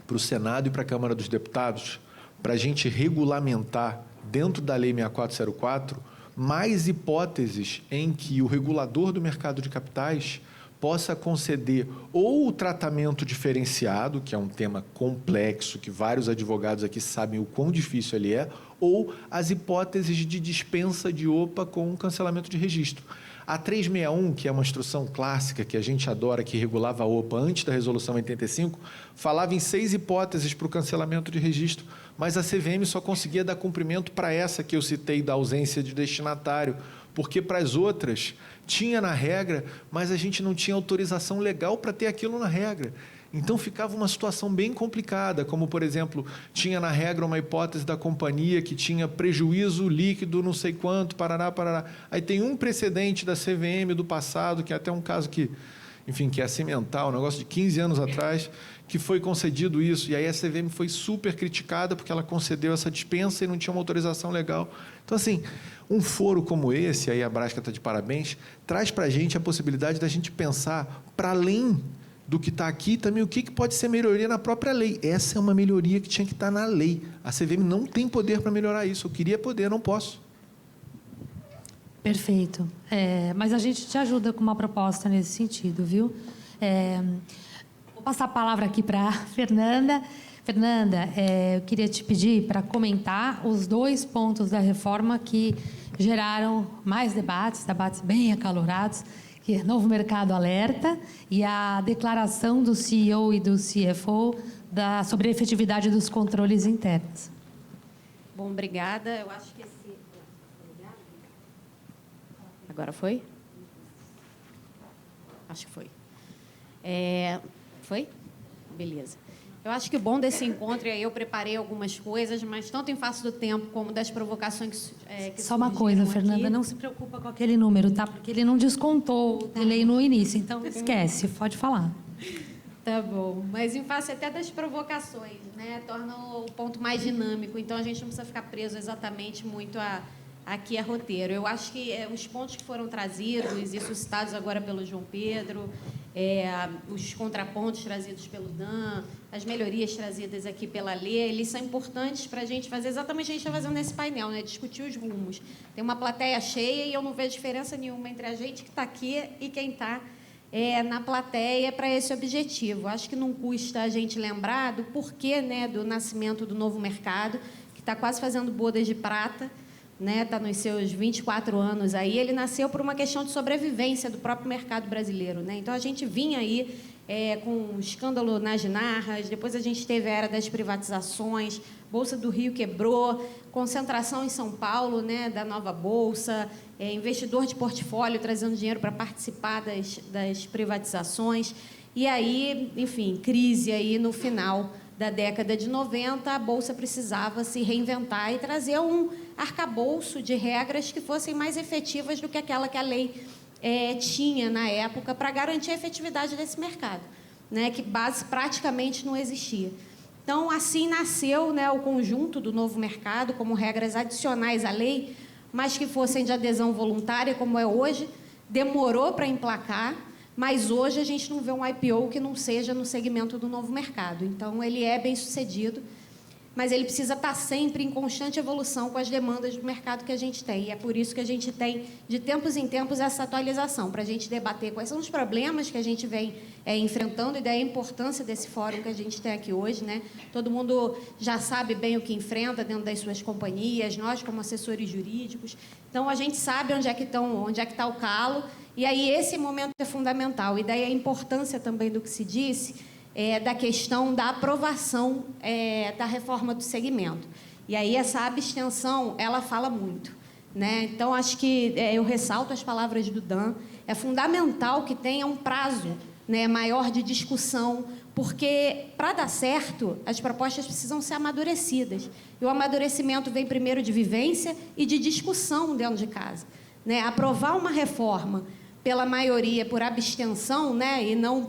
para o Senado e para a Câmara dos Deputados para a gente regulamentar, dentro da Lei 6404, mais hipóteses em que o regulador do mercado de capitais possa conceder ou o tratamento diferenciado, que é um tema complexo, que vários advogados aqui sabem o quão difícil ele é, ou as hipóteses de dispensa de OPA com cancelamento de registro. A 361, que é uma instrução clássica que a gente adora, que regulava a OPA antes da Resolução 85, falava em 6 hipóteses para o cancelamento de registro, mas a CVM só conseguia dar cumprimento para essa que eu citei, da ausência de destinatário, porque para as outras tinha na regra, mas a gente não tinha autorização legal para ter aquilo na regra. Então, ficava uma situação bem complicada, como, por exemplo, tinha na regra uma hipótese da companhia que tinha prejuízo líquido não sei quanto, parará, parará. Aí tem um precedente da CVM do passado, que é até um caso que, enfim, que é cimental, um negócio de 15 anos atrás, que foi concedido isso. E aí a CVM foi super criticada porque ela concedeu essa dispensa e não tinha uma autorização legal. Então, assim, um foro como esse, aí a Brasca está de parabéns, traz para a gente a possibilidade da gente pensar para além do que está aqui, também o que pode ser melhoria na própria lei. Essa é uma melhoria que tinha que estar na lei. A CVM não tem poder para melhorar isso. Eu queria poder, não posso. Perfeito. Mas a gente te ajuda com uma proposta nesse sentido, viu? Vou passar a palavra aqui para a Fernanda. Fernanda, eu queria te pedir para comentar os 2 pontos da reforma que geraram mais debates bem acalorados, que é Novo Mercado Alerta e a declaração do CEO e do CFO sobre a efetividade dos controles internos. Bom, obrigada. Eu acho que esse... Agora foi? Acho que foi. Foi? Beleza. Eu acho que o bom desse encontro, e aí eu preparei algumas coisas, mas tanto em face do tempo como das provocações que Só uma coisa, Fernanda, aqui. não se preocupa com aquele número, tá? Porque ele não descontou o delay no início, então esquece, pode falar. Tá bom. Mas em face até das provocações, né? Torna o ponto mais dinâmico. Então, a gente não precisa ficar preso exatamente muito aqui a roteiro. Eu acho que os pontos que foram trazidos e suscitados agora pelo João Pedro, os contrapontos trazidos pelo Dan, as melhorias trazidas aqui pela lei, eles são importantes para a gente fazer exatamente o que a gente está fazendo nesse painel, né? Discutir os rumos. Tem uma plateia cheia e eu não vejo diferença nenhuma entre a gente que está aqui e quem está na plateia para esse objetivo. Acho que não custa a gente lembrar do porquê, né, do nascimento do novo mercado, que está quase fazendo bodas de prata, né, está nos seus 24 anos aí. Ele nasceu por uma questão de sobrevivência do próprio mercado brasileiro, né? Então, a gente vinha aí com um escândalo nas Narras, depois a gente teve a era das privatizações, Bolsa do Rio quebrou, concentração em São Paulo, né, da nova Bolsa, investidor de portfólio trazendo dinheiro para participar das privatizações, e aí, enfim, crise aí no final da década de 90, a Bolsa precisava se reinventar e trazer um arcabouço de regras que fossem mais efetivas do que aquela que a lei tinha na época para garantir a efetividade desse mercado, né, que praticamente não existia. Então, assim nasceu, né, o conjunto do novo mercado, como regras adicionais à lei, mas que fossem de adesão voluntária, como é hoje. Demorou para emplacar, mas hoje a gente não vê um IPO que não seja no segmento do novo mercado. Então, ele é bem sucedido, mas ele precisa estar sempre em constante evolução com as demandas do mercado que a gente tem. E é por isso que a gente tem, de tempos em tempos, essa atualização, para a gente debater quais são os problemas que a gente vem enfrentando e daí a importância desse fórum que a gente tem aqui hoje, né? Todo mundo já sabe bem o que enfrenta dentro das suas companhias, nós como assessores jurídicos. Então, a gente sabe onde é que está o calo, e aí esse momento é fundamental. E daí a importância também do que se disse, da questão da aprovação da reforma do segmento. E aí essa abstenção, ela fala muito, né? Então, acho que eu ressalto as palavras do Dan, é fundamental que tenha um prazo, né, maior de discussão, porque, para dar certo, as propostas precisam ser amadurecidas. E o amadurecimento vem primeiro de vivência e de discussão dentro de casa, né? Aprovar uma reforma pela maioria por abstenção, né, e não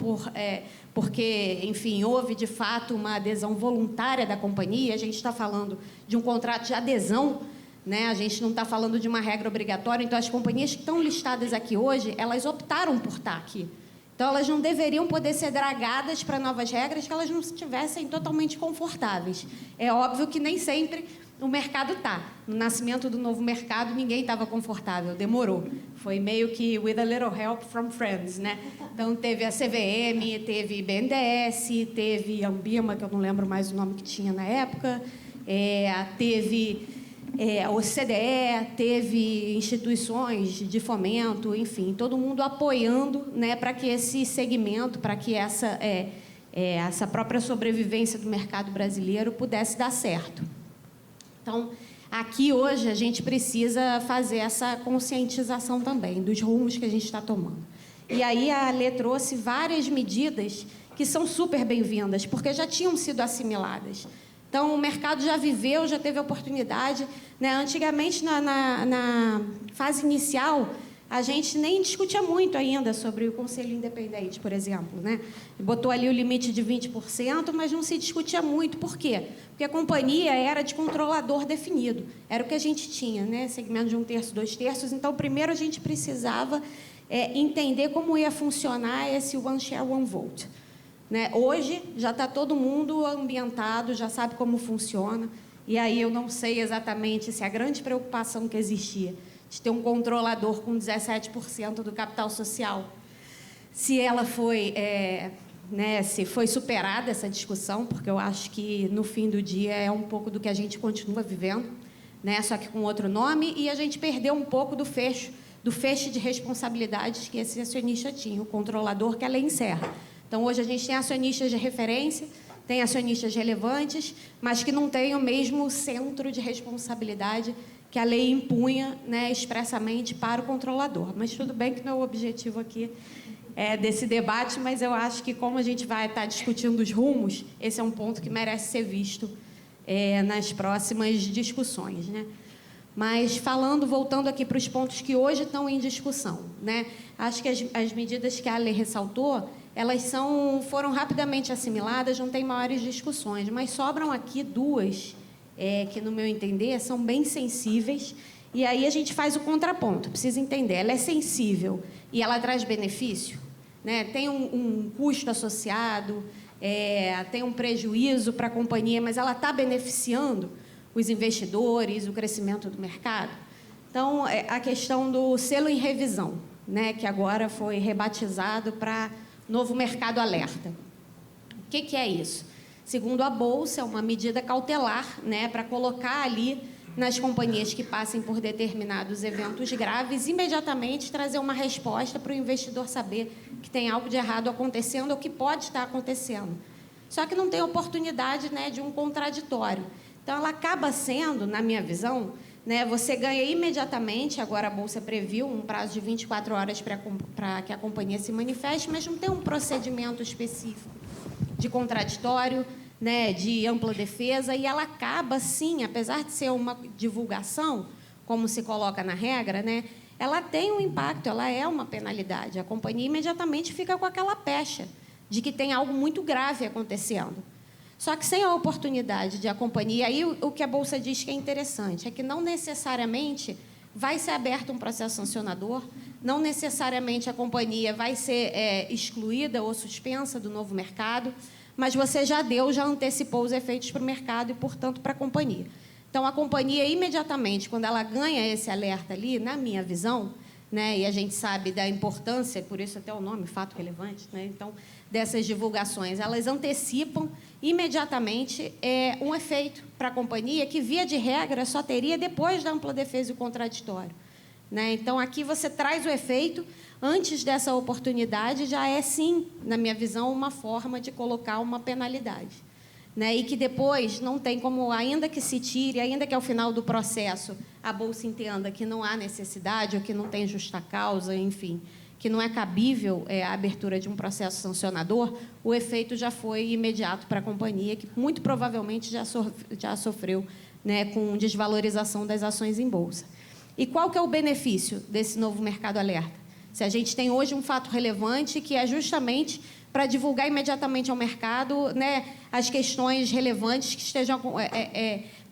porque, enfim, houve, de fato, uma adesão voluntária da companhia. A gente está falando de um contrato de adesão, né? A gente não está falando de uma regra obrigatória. Então, as companhias que estão listadas aqui hoje, elas optaram por estar aqui. Então, elas não deveriam poder ser dragadas para novas regras que elas não estivessem totalmente confortáveis. É óbvio que nem sempre o mercado está. No nascimento do novo mercado, ninguém estava confortável, demorou. Foi meio que with a little help from friends, né? Então, teve a CVM, teve BNDES, teve a Ambima, que eu não lembro mais o nome que tinha na época, teve a OCDE, teve instituições de fomento, enfim, todo mundo apoiando, né, para que esse segmento, para que essa própria sobrevivência do mercado brasileiro pudesse dar certo. Então, aqui hoje a gente precisa fazer essa conscientização também dos rumos que a gente está tomando. E aí a Alê trouxe várias medidas que são super bem-vindas, porque já tinham sido assimiladas. Então, o mercado já viveu, já teve a oportunidade, né? Antigamente, na fase inicial, a gente nem discutia muito ainda sobre o Conselho Independente, por exemplo, né? Botou ali o limite de 20%, mas não se discutia muito. Por quê? Porque a companhia era de controlador definido. Era o que a gente tinha, né? Segmento de 1/3, 2/3. Então, primeiro a gente precisava entender como ia funcionar esse One Share, One Vote. Né? Hoje, já está todo mundo ambientado, já sabe como funciona. E aí eu não sei exatamente se a grande preocupação que existia de ter um controlador com 17% do capital social, se ela foi, se foi superada essa discussão, porque eu acho que, no fim do dia, é um pouco do que a gente continua vivendo, né? Só que com outro nome, e a gente perdeu um pouco do feixe de responsabilidades que esse acionista tinha, o controlador, que a lei encerra. Então, hoje a gente tem acionistas de referência, tem acionistas relevantes, mas que não têm o mesmo centro de responsabilidade que a lei impunha, né, expressamente para o controlador. Mas tudo bem que não é o objetivo aqui desse debate, mas eu acho que, como a gente vai estar discutindo os rumos, esse é um ponto que merece ser visto nas próximas discussões, né? Mas voltando aqui para os pontos que hoje estão em discussão, né? Acho que as medidas que a lei ressaltou, elas foram rapidamente assimiladas, não tem maiores discussões, mas sobram aqui duas que, no meu entender, são bem sensíveis, e aí a gente faz o contraponto, precisa entender, ela é sensível e ela traz benefício, né? Tem um custo associado, tem um prejuízo para a companhia, mas ela está beneficiando os investidores, o crescimento do mercado. Então, a questão do selo em revisão, né, que agora foi rebatizado para Novo Mercado Alerta. O que é isso? Segundo a Bolsa, é uma medida cautelar, né, para colocar ali nas companhias que passem por determinados eventos graves, imediatamente trazer uma resposta para o investidor saber que tem algo de errado acontecendo ou que pode estar acontecendo. Só que não tem oportunidade, né, de um contraditório. Então, ela acaba sendo, na minha visão, né, você ganha imediatamente, agora a Bolsa previu um prazo de 24 horas para que a companhia se manifeste, mas não tem um procedimento específico de contraditório, né, de ampla defesa, e ela acaba, sim, apesar de ser uma divulgação, como se coloca na regra, né, ela tem um impacto, ela é uma penalidade. A companhia imediatamente fica com aquela pecha de que tem algo muito grave acontecendo. Só que sem a oportunidade de a companhia, aí o que a Bolsa diz que é interessante, é que não necessariamente vai ser aberto um processo sancionador, não necessariamente a companhia vai ser excluída ou suspensa do novo mercado, mas você já antecipou os efeitos para o mercado e, portanto, para a companhia. Então, a companhia, imediatamente, quando ela ganha esse alerta ali, na minha visão, né, e a gente sabe da importância, por isso até o nome, fato relevante, né, então, dessas divulgações, elas antecipam imediatamente um efeito para a companhia que, via de regra, só teria depois da ampla defesa e o contraditório. Né? Então, aqui você traz o efeito, antes dessa oportunidade, já é, sim, na minha visão, uma forma de colocar uma penalidade. Né? E que depois não tem como, ainda que se tire, ainda que ao final do processo a Bolsa entenda que não há necessidade ou que não tem justa causa, enfim, que não é cabível a abertura de um processo sancionador, o efeito já foi imediato para a companhia, que muito provavelmente já sofreu, né, com desvalorização das ações em bolsa. E qual que é o benefício desse novo mercado alerta? Se a gente tem hoje um fato relevante que é justamente para divulgar imediatamente ao mercado, né, as questões relevantes que estejam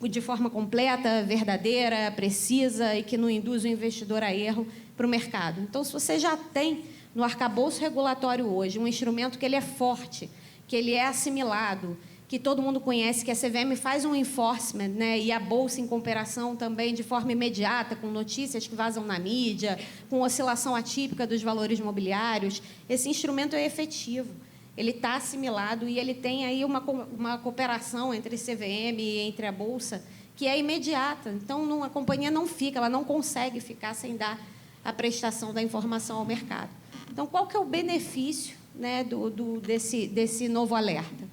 de forma completa, verdadeira, precisa e que não induz o investidor a erro para o mercado. Então, se você já tem no arcabouço regulatório hoje, um instrumento que ele é forte, que ele é assimilado, que todo mundo conhece, que a CVM faz um enforcement, né, e a Bolsa em cooperação também de forma imediata, com notícias que vazam na mídia, com oscilação atípica dos valores imobiliários, esse instrumento é efetivo. Ele está assimilado e ele tem aí uma cooperação entre CVM e entre a Bolsa que é imediata. Então, a companhia não fica, ela não consegue ficar sem dar a prestação da informação ao mercado. Então, qual que é o benefício, né, desse novo alerta?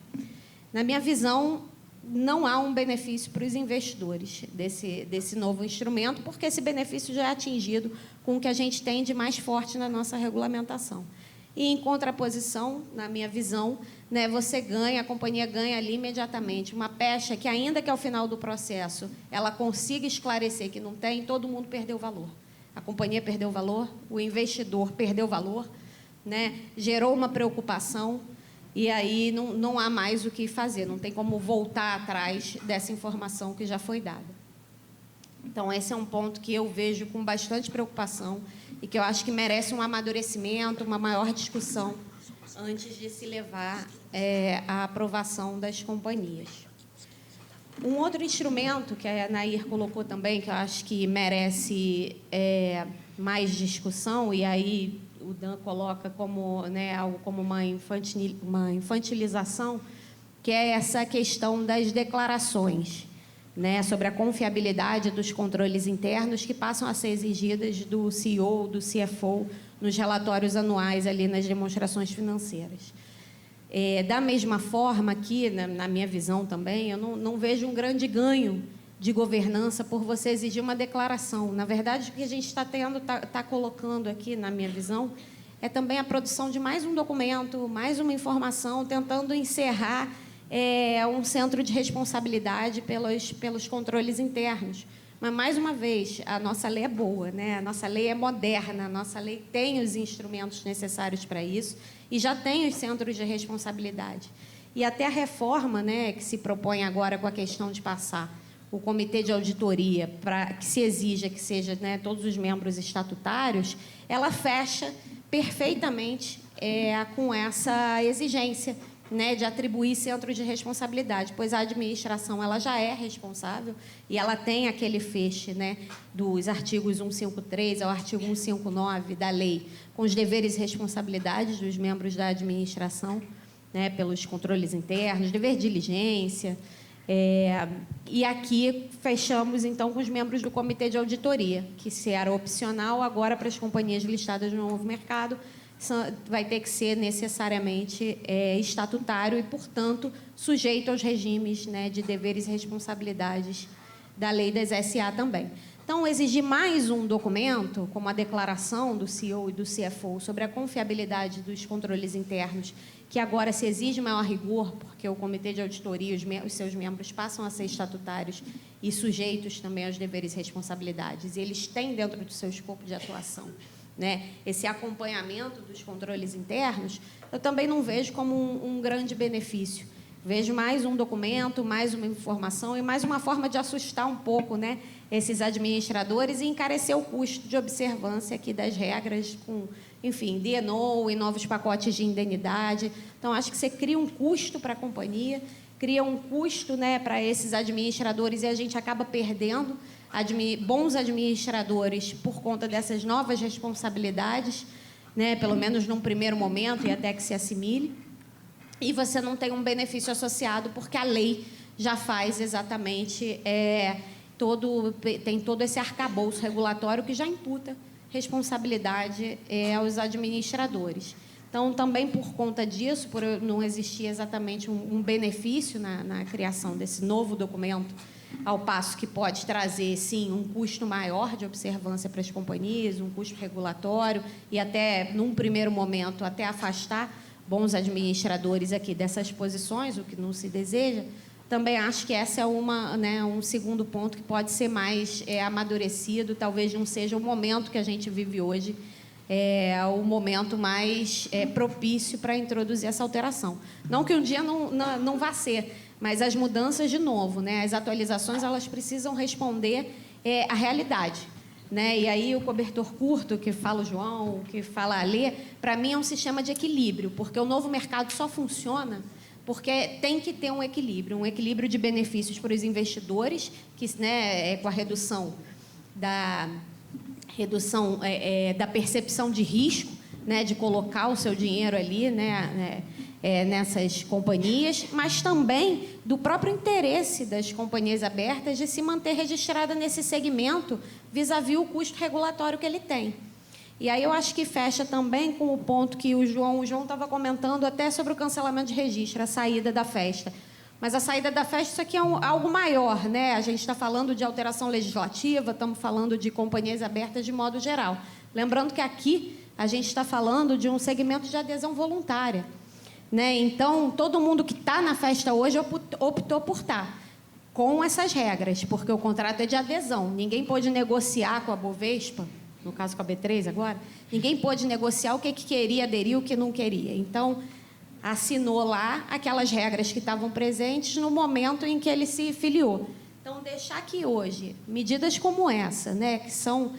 Na minha visão, não há um benefício para os investidores desse novo instrumento, porque esse benefício já é atingido com o que a gente tem de mais forte na nossa regulamentação. E, em contraposição, na minha visão, né, você ganha, a companhia ganha ali imediatamente uma pecha que, ainda que ao final do processo ela consiga esclarecer que não tem, todo mundo perdeu valor. A companhia perdeu valor, o investidor perdeu valor, né, gerou uma preocupação, e aí não há mais o que fazer, não tem como voltar atrás dessa informação que já foi dada. Então, esse é um ponto que eu vejo com bastante preocupação e que eu acho que merece um amadurecimento, uma maior discussão antes de se levar à aprovação das companhias. Um outro instrumento que a Nair colocou também, que eu acho que merece mais discussão, e aí o Dan coloca como, né, algo como uma infantilização, que é essa questão das declarações, né, sobre a confiabilidade dos controles internos que passam a ser exigidas do CEO, do CFO, nos relatórios anuais, ali nas demonstrações financeiras. Da mesma forma, aqui, na minha visão também, eu não vejo um grande ganho de governança por você exigir uma declaração. Na verdade, o que a gente está colocando aqui, na minha visão, é também a produção de mais um documento, mais uma informação, tentando encerrar um centro de responsabilidade pelos controles internos. Mas, mais uma vez, a nossa lei é boa, né? A nossa lei é moderna, a nossa lei tem os instrumentos necessários para isso e já tem os centros de responsabilidade. E até a reforma, né, que se propõe agora com a questão de passar o comitê de auditoria para que se exija que seja, né, todos os membros estatutários, ela fecha perfeitamente com essa exigência, né, de atribuir centros de responsabilidade, pois a administração ela já é responsável e ela tem aquele feixe, né, dos artigos 153 ao artigo 159 da lei, com os deveres e responsabilidades dos membros da administração, né, pelos controles internos, dever de diligência. E aqui fechamos, então, com os membros do Comitê de Auditoria, que se era opcional, agora para as companhias listadas no novo mercado, vai ter que ser necessariamente estatutário e, portanto, sujeito aos regimes, né, de deveres e responsabilidades da lei das SA também. Então, exigir mais um documento, como a declaração do CEO e do CFO sobre a confiabilidade dos controles internos, que agora se exige maior rigor, porque o Comitê de Auditoria e os seus membros passam a ser estatutários e sujeitos também aos deveres e responsabilidades, e eles têm dentro do seu escopo de atuação, né, esse acompanhamento dos controles internos, eu também não vejo como um grande benefício. Vejo mais um documento, mais uma informação e mais uma forma de assustar um pouco, né, esses administradores e encarecer o custo de observância aqui das regras com, enfim, D&O e novos pacotes de indenidade. Então, acho que você cria um custo para a companhia, cria um custo, né, para esses administradores e a gente acaba perdendo bons administradores por conta dessas novas responsabilidades, né, pelo menos num primeiro momento e até que se assimile. E você não tem um benefício associado, porque a lei já faz exatamente tem todo esse arcabouço regulatório que já imputa responsabilidade aos administradores. Então, também por conta disso, por não existir exatamente um benefício na criação desse novo documento, ao passo que pode trazer, sim, um custo maior de observância para as companhias, um custo regulatório e até, num primeiro momento, até afastar bons administradores aqui dessas posições, o que não se deseja. Também acho que essa é um segundo ponto que pode ser mais amadurecido, talvez não seja o momento que a gente vive hoje, o momento mais propício para introduzir essa alteração. Não que um dia não vá ser, mas as mudanças, de novo, né, as atualizações, elas precisam responder à realidade, né? E aí o cobertor curto, que fala o João, que fala a Alê, para mim é um sistema de equilíbrio, porque o novo mercado só funciona porque tem que ter um equilíbrio de benefícios para os investidores, que, né, com a redução da percepção de risco, né, de colocar o seu dinheiro ali, né, nessas companhias, mas também do próprio interesse das companhias abertas de se manter registrada nesse segmento vis-à-vis o custo regulatório que ele tem. E aí eu acho que fecha também com o ponto que o João estava comentando até sobre o cancelamento de registro, a saída da festa. Mas a saída da festa, isso aqui é algo maior, né? A gente está falando de alteração legislativa, estamos falando de companhias abertas de modo geral. Lembrando que aqui a gente está falando de um segmento de adesão voluntária, né? Então, todo mundo que está na festa hoje optou por estar com essas regras, porque o contrato é de adesão. Ninguém pôde negociar com a Bovespa, no caso com a B3 agora, ninguém pôde negociar o que queria aderir e o que não queria. Então, assinou lá aquelas regras que estavam presentes no momento em que ele se filiou. Então, deixar aqui hoje medidas como essa, né, que são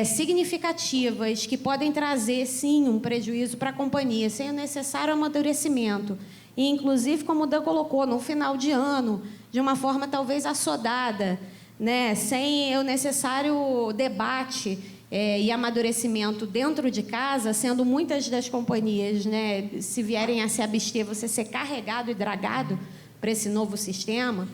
significativas, que podem trazer, sim, um prejuízo para a companhia, sem o necessário amadurecimento. E, inclusive, como o Dan colocou, no final de ano, de uma forma talvez assodada, né, sem o necessário debate e amadurecimento dentro de casa, sendo muitas das companhias, né, se vierem a se abster, você ser carregado e dragado para esse novo sistema,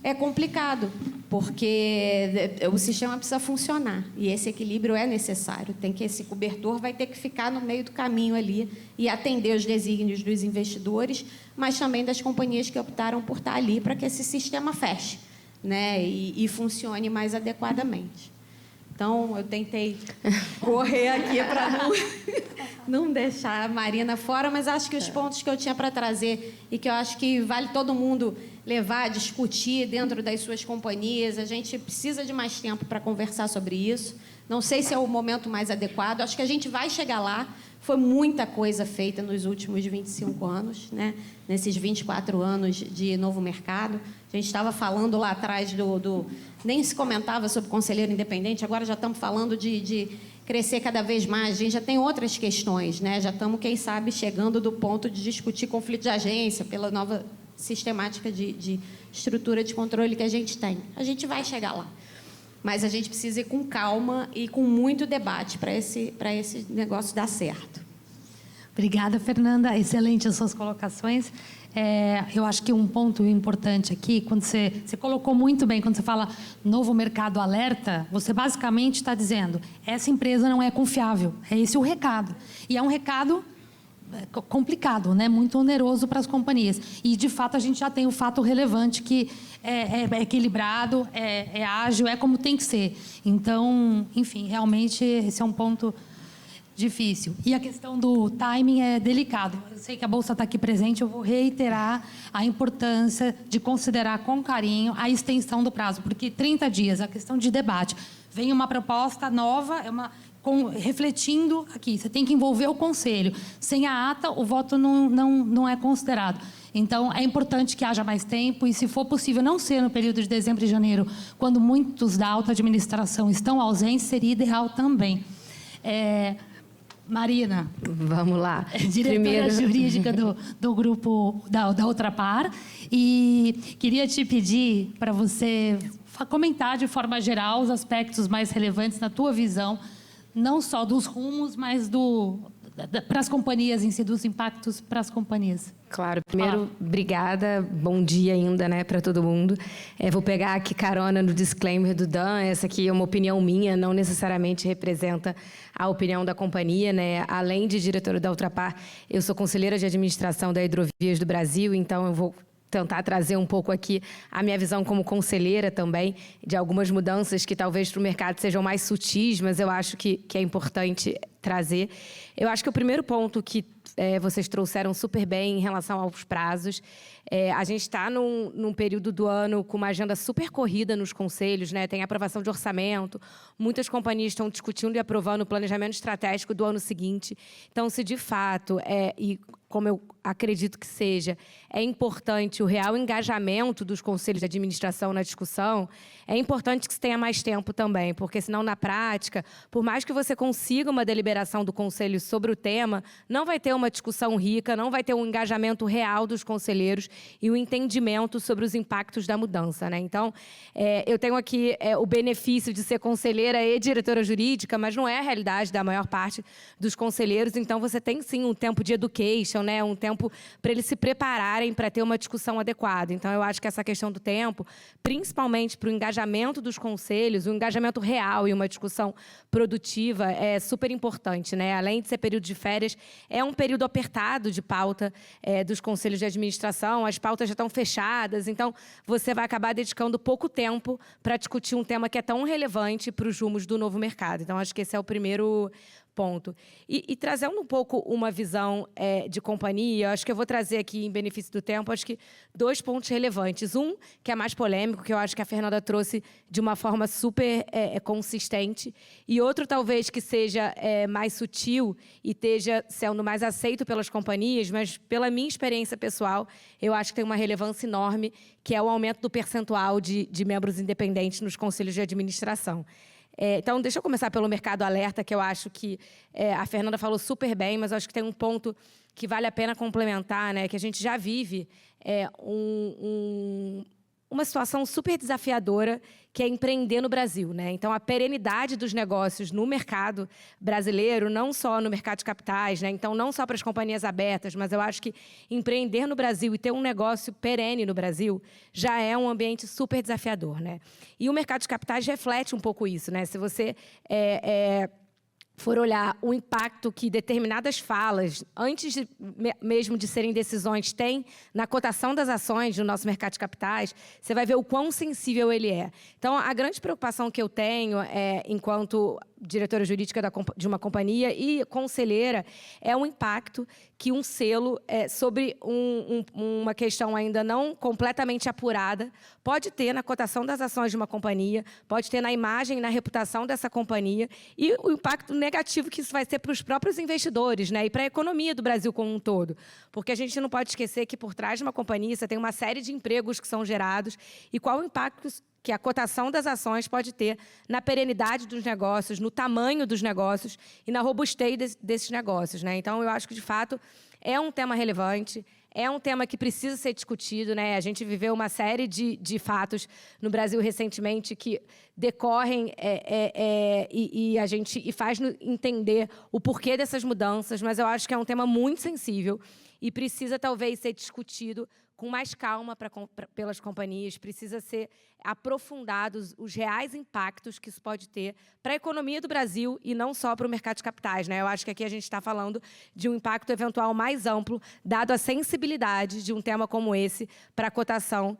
é complicado, porque o sistema precisa funcionar e esse equilíbrio é necessário. Esse cobertor vai ter que ficar no meio do caminho ali e atender os desígnios dos investidores, mas também das companhias que optaram por estar ali para que esse sistema feche, né, e funcione mais adequadamente. Então, eu tentei correr aqui para não deixar a Marina fora, mas acho que os pontos que eu tinha para trazer e que eu acho que vale todo mundo levar, discutir dentro das suas companhias, a gente precisa de mais tempo para conversar sobre isso. Não sei se é o momento mais adequado, acho que a gente vai chegar lá. Foi muita coisa feita nos últimos 25 anos, né? Nesses 24 anos de novo mercado. A gente estava falando lá atrás nem se comentava sobre conselheiro independente, agora já estamos falando de crescer cada vez mais. A gente já tem outras questões, né? Já estamos, quem sabe, chegando do ponto de discutir conflito de agência pela nova sistemática de estrutura de controle que a gente tem. A gente vai chegar lá. Mas a gente precisa ir com calma e com muito debate para esse negócio dar certo. Obrigada, Fernanda. Excelente as suas colocações. Eu acho que um ponto importante aqui, quando você colocou muito bem, quando você fala novo mercado alerta, você basicamente está dizendo, essa empresa não é confiável. É esse o recado. E é um recado complicado, né? Muito oneroso para as companhias. E, de fato, a gente já tem o fato relevante que é equilibrado, é ágil, é como tem que ser. Então, enfim, realmente esse é um ponto difícil. E a questão do timing é delicado. Eu sei que a Bolsa está aqui presente, eu vou reiterar a importância de considerar com carinho a extensão do prazo, porque 30 dias, a questão de debate. Vem uma proposta nova, refletindo aqui, você tem que envolver o conselho. Sem a ata, o voto não é considerado. Então, é importante que haja mais tempo e, se for possível, não ser no período de dezembro e janeiro, quando muitos da alta administração estão ausentes, seria ideal também. Marina. Vamos lá. Diretora jurídica do grupo da Ultrapar. E queria te pedir para você comentar de forma geral os aspectos mais relevantes na tua visão, não só dos rumos, mas para as companhias em si, dos impactos para as companhias. Claro. Primeiro, obrigada. Bom dia ainda, né, para todo mundo. Vou pegar aqui carona no disclaimer do Dan. Essa aqui é uma opinião minha, não necessariamente representa a opinião da companhia, né? Além de diretora da Ultrapar, eu sou conselheira de administração da Hidrovias do Brasil, então eu vou tentar trazer um pouco aqui a minha visão como conselheira também, de algumas mudanças que talvez para o mercado sejam mais sutis, mas eu acho que é importante trazer. Eu acho que o primeiro ponto que vocês trouxeram super bem em relação aos prazos. A gente está num período do ano com uma agenda super corrida nos conselhos, né? Tem aprovação de orçamento, muitas companhias estão discutindo e aprovando o planejamento estratégico do ano seguinte. Então, se de fato, e como eu acredito que seja, é importante o real engajamento dos conselhos de administração na discussão, é importante que se tenha mais tempo também, porque senão, na prática, por mais que você consiga uma deliberação do conselho sobre o tema, não vai ter uma discussão rica, não vai ter um engajamento real dos conselheiros e o entendimento sobre os impactos da mudança, né? Então, eu tenho aqui o benefício de ser conselheira e diretora jurídica, mas não é a realidade da maior parte dos conselheiros, então você tem, sim, um tempo de education, né? Um tempo para eles se prepararem para ter uma discussão adequada. Então, eu acho que essa questão do tempo, principalmente para o engajamento dos conselhos, o engajamento real e uma discussão produtiva é super importante, né? Além de ser período de férias, é um período apertado de pauta dos conselhos de administração, as pautas já estão fechadas, então você vai acabar dedicando pouco tempo para discutir um tema que é tão relevante para os rumos do novo mercado. Então, acho que esse é o primeiro ponto. E trazendo um pouco uma visão de companhia, acho que eu vou trazer aqui, em benefício do tempo, acho que 2 pontos relevantes. Um, que é mais polêmico, que eu acho que a Fernanda trouxe de uma forma super consistente, e outro, talvez, que seja mais sutil e esteja sendo mais aceito pelas companhias, mas, pela minha experiência pessoal, eu acho que tem uma relevância enorme, que é o aumento do percentual de membros independentes nos conselhos de administração. Então, deixa eu começar pelo mercado alerta, que eu acho que a Fernanda falou super bem, mas eu acho que tem um ponto que vale a pena complementar, né? Que a gente já vive uma situação super desafiadora, que é empreender no Brasil, né? Então, a perenidade dos negócios no mercado brasileiro, não só no mercado de capitais, né? Então, não só para as companhias abertas, mas eu acho que empreender no Brasil e ter um negócio perene no Brasil já é um ambiente super desafiador, né? E o mercado de capitais reflete um pouco isso, né? Se você for olhar o impacto que determinadas falas, antes mesmo de serem decisões, têm na cotação das ações do nosso mercado de capitais, você vai ver o quão sensível ele é. Então, a grande preocupação que eu tenho, enquanto diretora jurídica de uma companhia e conselheira, é o impacto que um selo, sobre uma questão ainda não completamente apurada, pode ter na cotação das ações de uma companhia, pode ter na imagem e na reputação dessa companhia, e o impacto negativo que isso vai ter para os próprios investidores, né, e para a economia do Brasil como um todo. Porque a gente não pode esquecer que, por trás de uma companhia, você tem uma série de empregos que são gerados, e qual o impacto que a cotação das ações pode ter na perenidade dos negócios, no tamanho dos negócios e na robustez desses negócios, né? Então, eu acho que, de fato, é um tema relevante, é um tema que precisa ser discutido, né? A gente viveu uma série de fatos no Brasil recentemente que decorrem e a gente faz entender o porquê dessas mudanças, mas eu acho que é um tema muito sensível e precisa, talvez, ser discutido com mais calma pelas companhias, precisa ser aprofundados os reais impactos que isso pode ter para a economia do Brasil e não só para o mercado de capitais, né? Eu acho que aqui a gente está falando de um impacto eventual mais amplo, dado a sensibilidade de um tema como esse para a cotação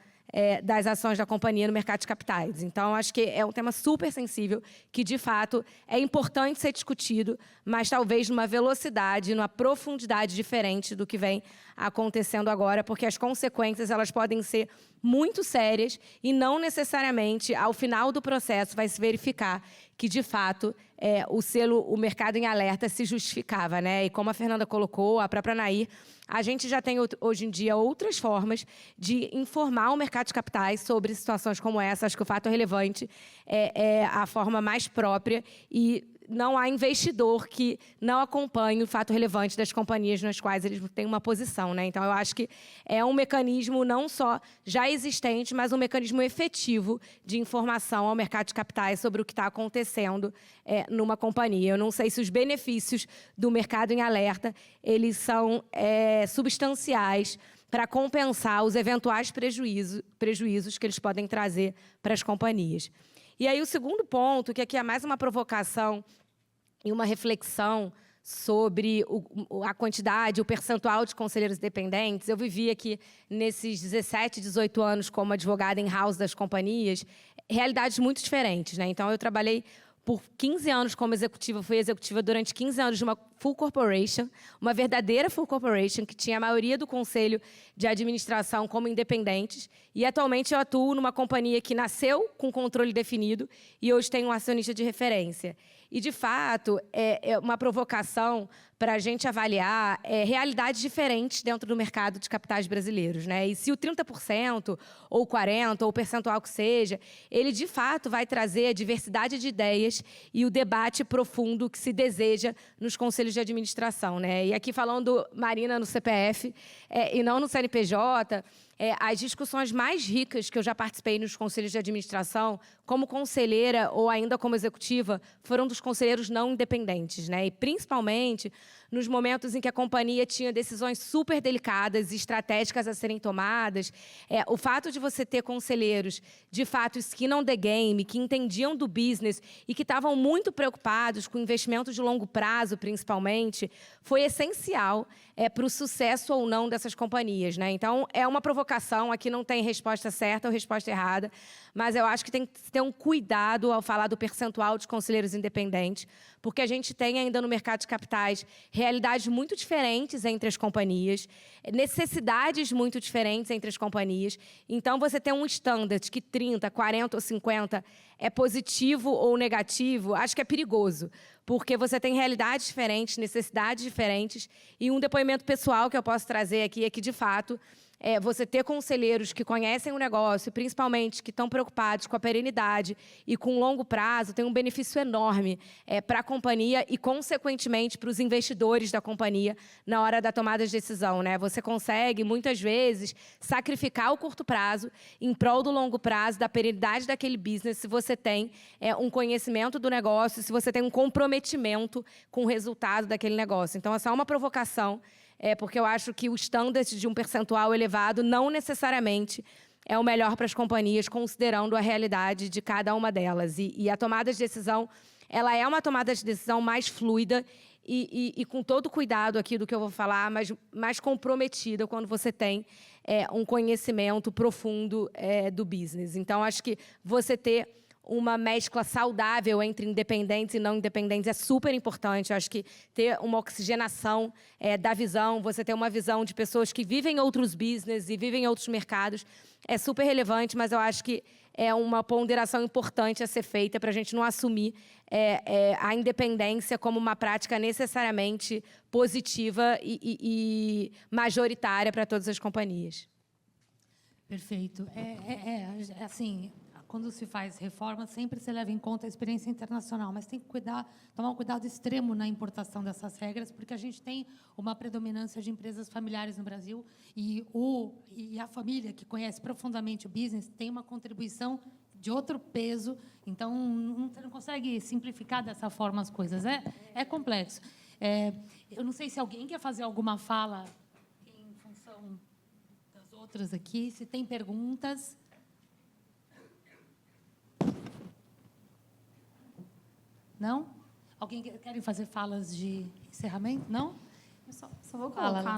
das ações da companhia no mercado de capitais. Então, acho que é um tema super sensível, que, de fato, é importante ser discutido, mas talvez numa velocidade, numa profundidade diferente do que vem acontecendo agora, porque as consequências elas podem ser muito sérias e não necessariamente, ao final do processo, vai se verificar que, de fato, o mercado em alerta se justificava, né? E como a Fernanda colocou, a própria Nair, a gente já tem, hoje em dia, outras formas de informar o mercado de capitais sobre situações como essa. Acho que o fato relevante é a forma mais própria e não há investidor que não acompanhe o fato relevante das companhias nas quais eles têm uma posição, né? Então, eu acho que é um mecanismo não só já existente, mas um mecanismo efetivo de informação ao mercado de capitais sobre o que está acontecendo numa companhia. Eu não sei se os benefícios do mercado em alerta eles são substanciais para compensar os eventuais prejuízos que eles podem trazer para as companhias. E aí, o segundo ponto, que aqui é mais uma provocação e uma reflexão sobre a quantidade, o percentual de conselheiros dependentes. Eu vivi aqui, nesses 17, 18 anos, como advogada em house das companhias, realidades muito diferentes, né? Então, eu trabalhei por 15 anos como executiva, fui executiva durante 15 anos de uma full corporation, uma verdadeira full corporation, que tinha a maioria do conselho de administração como independentes. E, atualmente, eu atuo numa companhia que nasceu com controle definido e hoje tem um acionista de referência. E, de fato, é uma provocação para a gente avaliar realidades diferentes dentro do mercado de capitais brasileiros, né? E se o 30%, ou 40%, ou o percentual que seja, ele, de fato, vai trazer a diversidade de ideias e o debate profundo que se deseja nos conselhos de administração, né? E aqui, falando, Marina, no CPF e não no CNPJ, as discussões mais ricas que eu já participei nos conselhos de administração, como conselheira ou ainda como executiva, foram dos conselheiros não independentes, né? E, principalmente, nos momentos em que a companhia tinha decisões super delicadas e estratégicas a serem tomadas, o fato de você ter conselheiros, de fato, skin on the game, que entendiam do business e que estavam muito preocupados com investimentos de longo prazo, principalmente, foi essencial para o sucesso ou não dessas companhias, né? Então, é uma provocação, aqui não tem resposta certa ou resposta errada, mas eu acho que tem que ter um cuidado ao falar do percentual de conselheiros independentes, porque a gente tem ainda no mercado de capitais realidades muito diferentes entre as companhias, necessidades muito diferentes entre as companhias. Então, você tem um standard que 30, 40 ou 50 é positivo ou negativo, acho que é perigoso, porque você tem realidades diferentes, necessidades diferentes, e um depoimento pessoal que eu posso trazer aqui é que, de fato, você ter conselheiros que conhecem o negócio, principalmente que estão preocupados com a perenidade e com o longo prazo, tem um benefício enorme para a companhia e, consequentemente, para os investidores da companhia na hora da tomada de decisão, né? Você consegue, muitas vezes, sacrificar o curto prazo em prol do longo prazo, da perenidade daquele business, se você tem um conhecimento do negócio, se você tem um comprometimento com o resultado daquele negócio. Então, essa é uma provocação, porque eu acho que o standard de um percentual elevado não necessariamente é o melhor para as companhias, considerando a realidade de cada uma delas. E a tomada de decisão, ela é uma tomada de decisão mais fluida e com todo o cuidado aqui do que eu vou falar, mas mais comprometida quando você tem um conhecimento profundo do business. Então, acho que você ter uma mescla saudável entre independentes e não independentes é super importante. Eu acho que ter uma oxigenação da visão, você ter uma visão de pessoas que vivem outros business e vivem outros mercados é super relevante, mas eu acho que é uma ponderação importante a ser feita para a gente não assumir a independência como uma prática necessariamente positiva e majoritária para todas as companhias. Perfeito. Assim, quando se faz reforma, sempre se leva em conta a experiência internacional, mas tem que tomar um cuidado extremo na importação dessas regras, porque a gente tem uma predominância de empresas familiares no Brasil e a família, que conhece profundamente o business, tem uma contribuição de outro peso. Então, você não consegue simplificar dessa forma as coisas. É complexo. Eu não sei se alguém quer fazer alguma fala em função das outras aqui, se tem perguntas. Não? Alguém quer fazer falas de encerramento? Não? Eu só vou colocar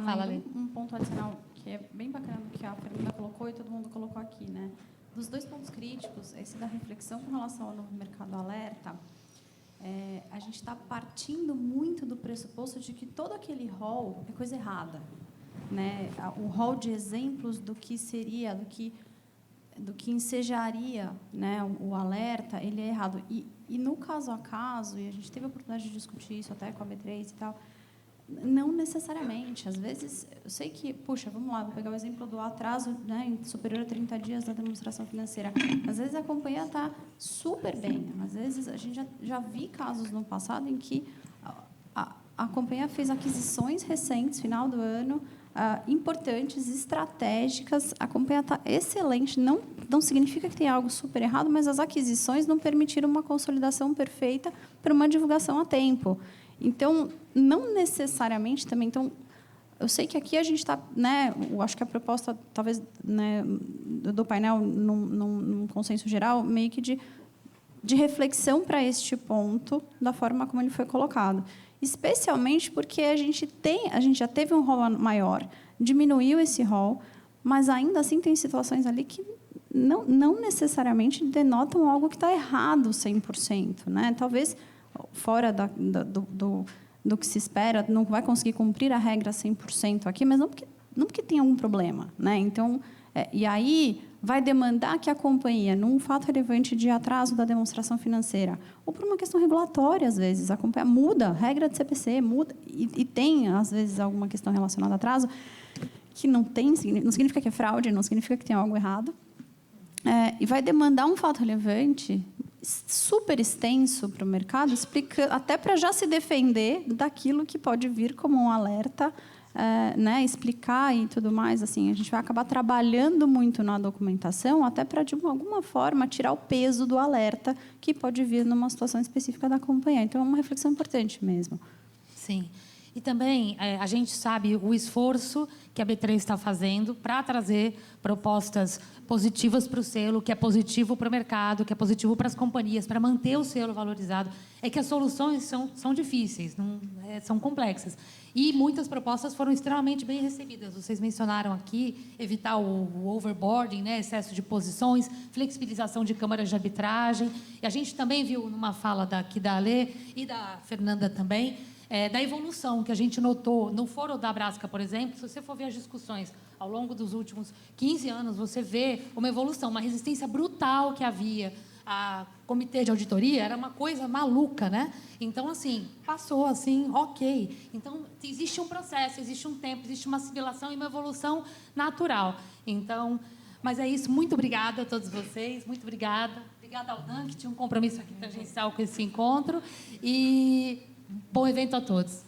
um ponto adicional que é bem bacana, que a Fernanda colocou e todo mundo colocou aqui, né? Dos dois pontos críticos, esse da reflexão com relação ao novo mercado alerta, a gente está partindo muito do pressuposto de que todo aquele rol é coisa errada, né? O rol de exemplos do que seria, do que ensejaria, né, o alerta, ele é errado. E no caso a caso, e a gente teve a oportunidade de discutir isso até com a B3 e tal, não necessariamente. Às vezes, eu sei que, puxa, vamos lá, vou pegar o exemplo do atraso, né, superior a 30 dias da demonstração financeira. Às vezes a companhia está super bem. Às vezes a gente já vi casos no passado em que a companhia fez aquisições recentes, final do ano, importantes, estratégicas. A companhia está excelente. Não significa que tem algo super errado, mas as aquisições não permitiram uma consolidação perfeita para uma divulgação a tempo. Então, não necessariamente também. Então, eu sei que aqui a gente está, né, eu acho que a proposta, talvez, né, do painel, num consenso geral, meio que de reflexão para este ponto, da forma como ele foi colocado. Especialmente porque a gente já teve um rol maior, diminuiu esse rol, mas ainda assim tem situações ali que não necessariamente denotam algo que está errado 100%, né? Talvez fora do que se espera, não vai conseguir cumprir a regra 100% aqui, mas não porque tem algum problema, né? Então, e aí vai demandar que a companhia, num fato relevante de atraso da demonstração financeira, ou por uma questão regulatória, às vezes, a companhia muda, a regra de CPC muda, e tem, às vezes, alguma questão relacionada a atraso, que não significa que é fraude, não significa que tem algo errado, e vai demandar um fato relevante super extenso para o mercado, até para já se defender daquilo que pode vir como um alerta, né, explicar e tudo mais. Assim, a gente vai acabar trabalhando muito na documentação, até para, de alguma forma, tirar o peso do alerta que pode vir numa situação específica da companhia. Então, é uma reflexão importante mesmo. Sim. E também a gente sabe o esforço que a B3 está fazendo para trazer propostas positivas para o selo, que é positivo para o mercado, que é positivo para as companhias, para manter o selo valorizado. É que as soluções são difíceis, são complexas. E muitas propostas foram extremamente bem recebidas. Vocês mencionaram aqui evitar o overboarding, né, excesso de posições, flexibilização de câmaras de arbitragem. E a gente também viu numa fala aqui da Alê e da Fernanda também, da evolução que a gente notou no Foro da Abrasca, por exemplo. Se você for ver as discussões ao longo dos últimos 15 anos, você vê uma evolução, uma resistência brutal que havia. A comitê de auditoria era uma coisa maluca, né? Então, assim, passou assim, ok. Então, existe um processo, existe um tempo, existe uma assimilação e uma evolução natural. Então, mas é isso. Muito obrigada a todos vocês. Muito obrigada. Obrigada ao Dan, que tinha um compromisso aqui tangencial com esse encontro. E bom evento a todos.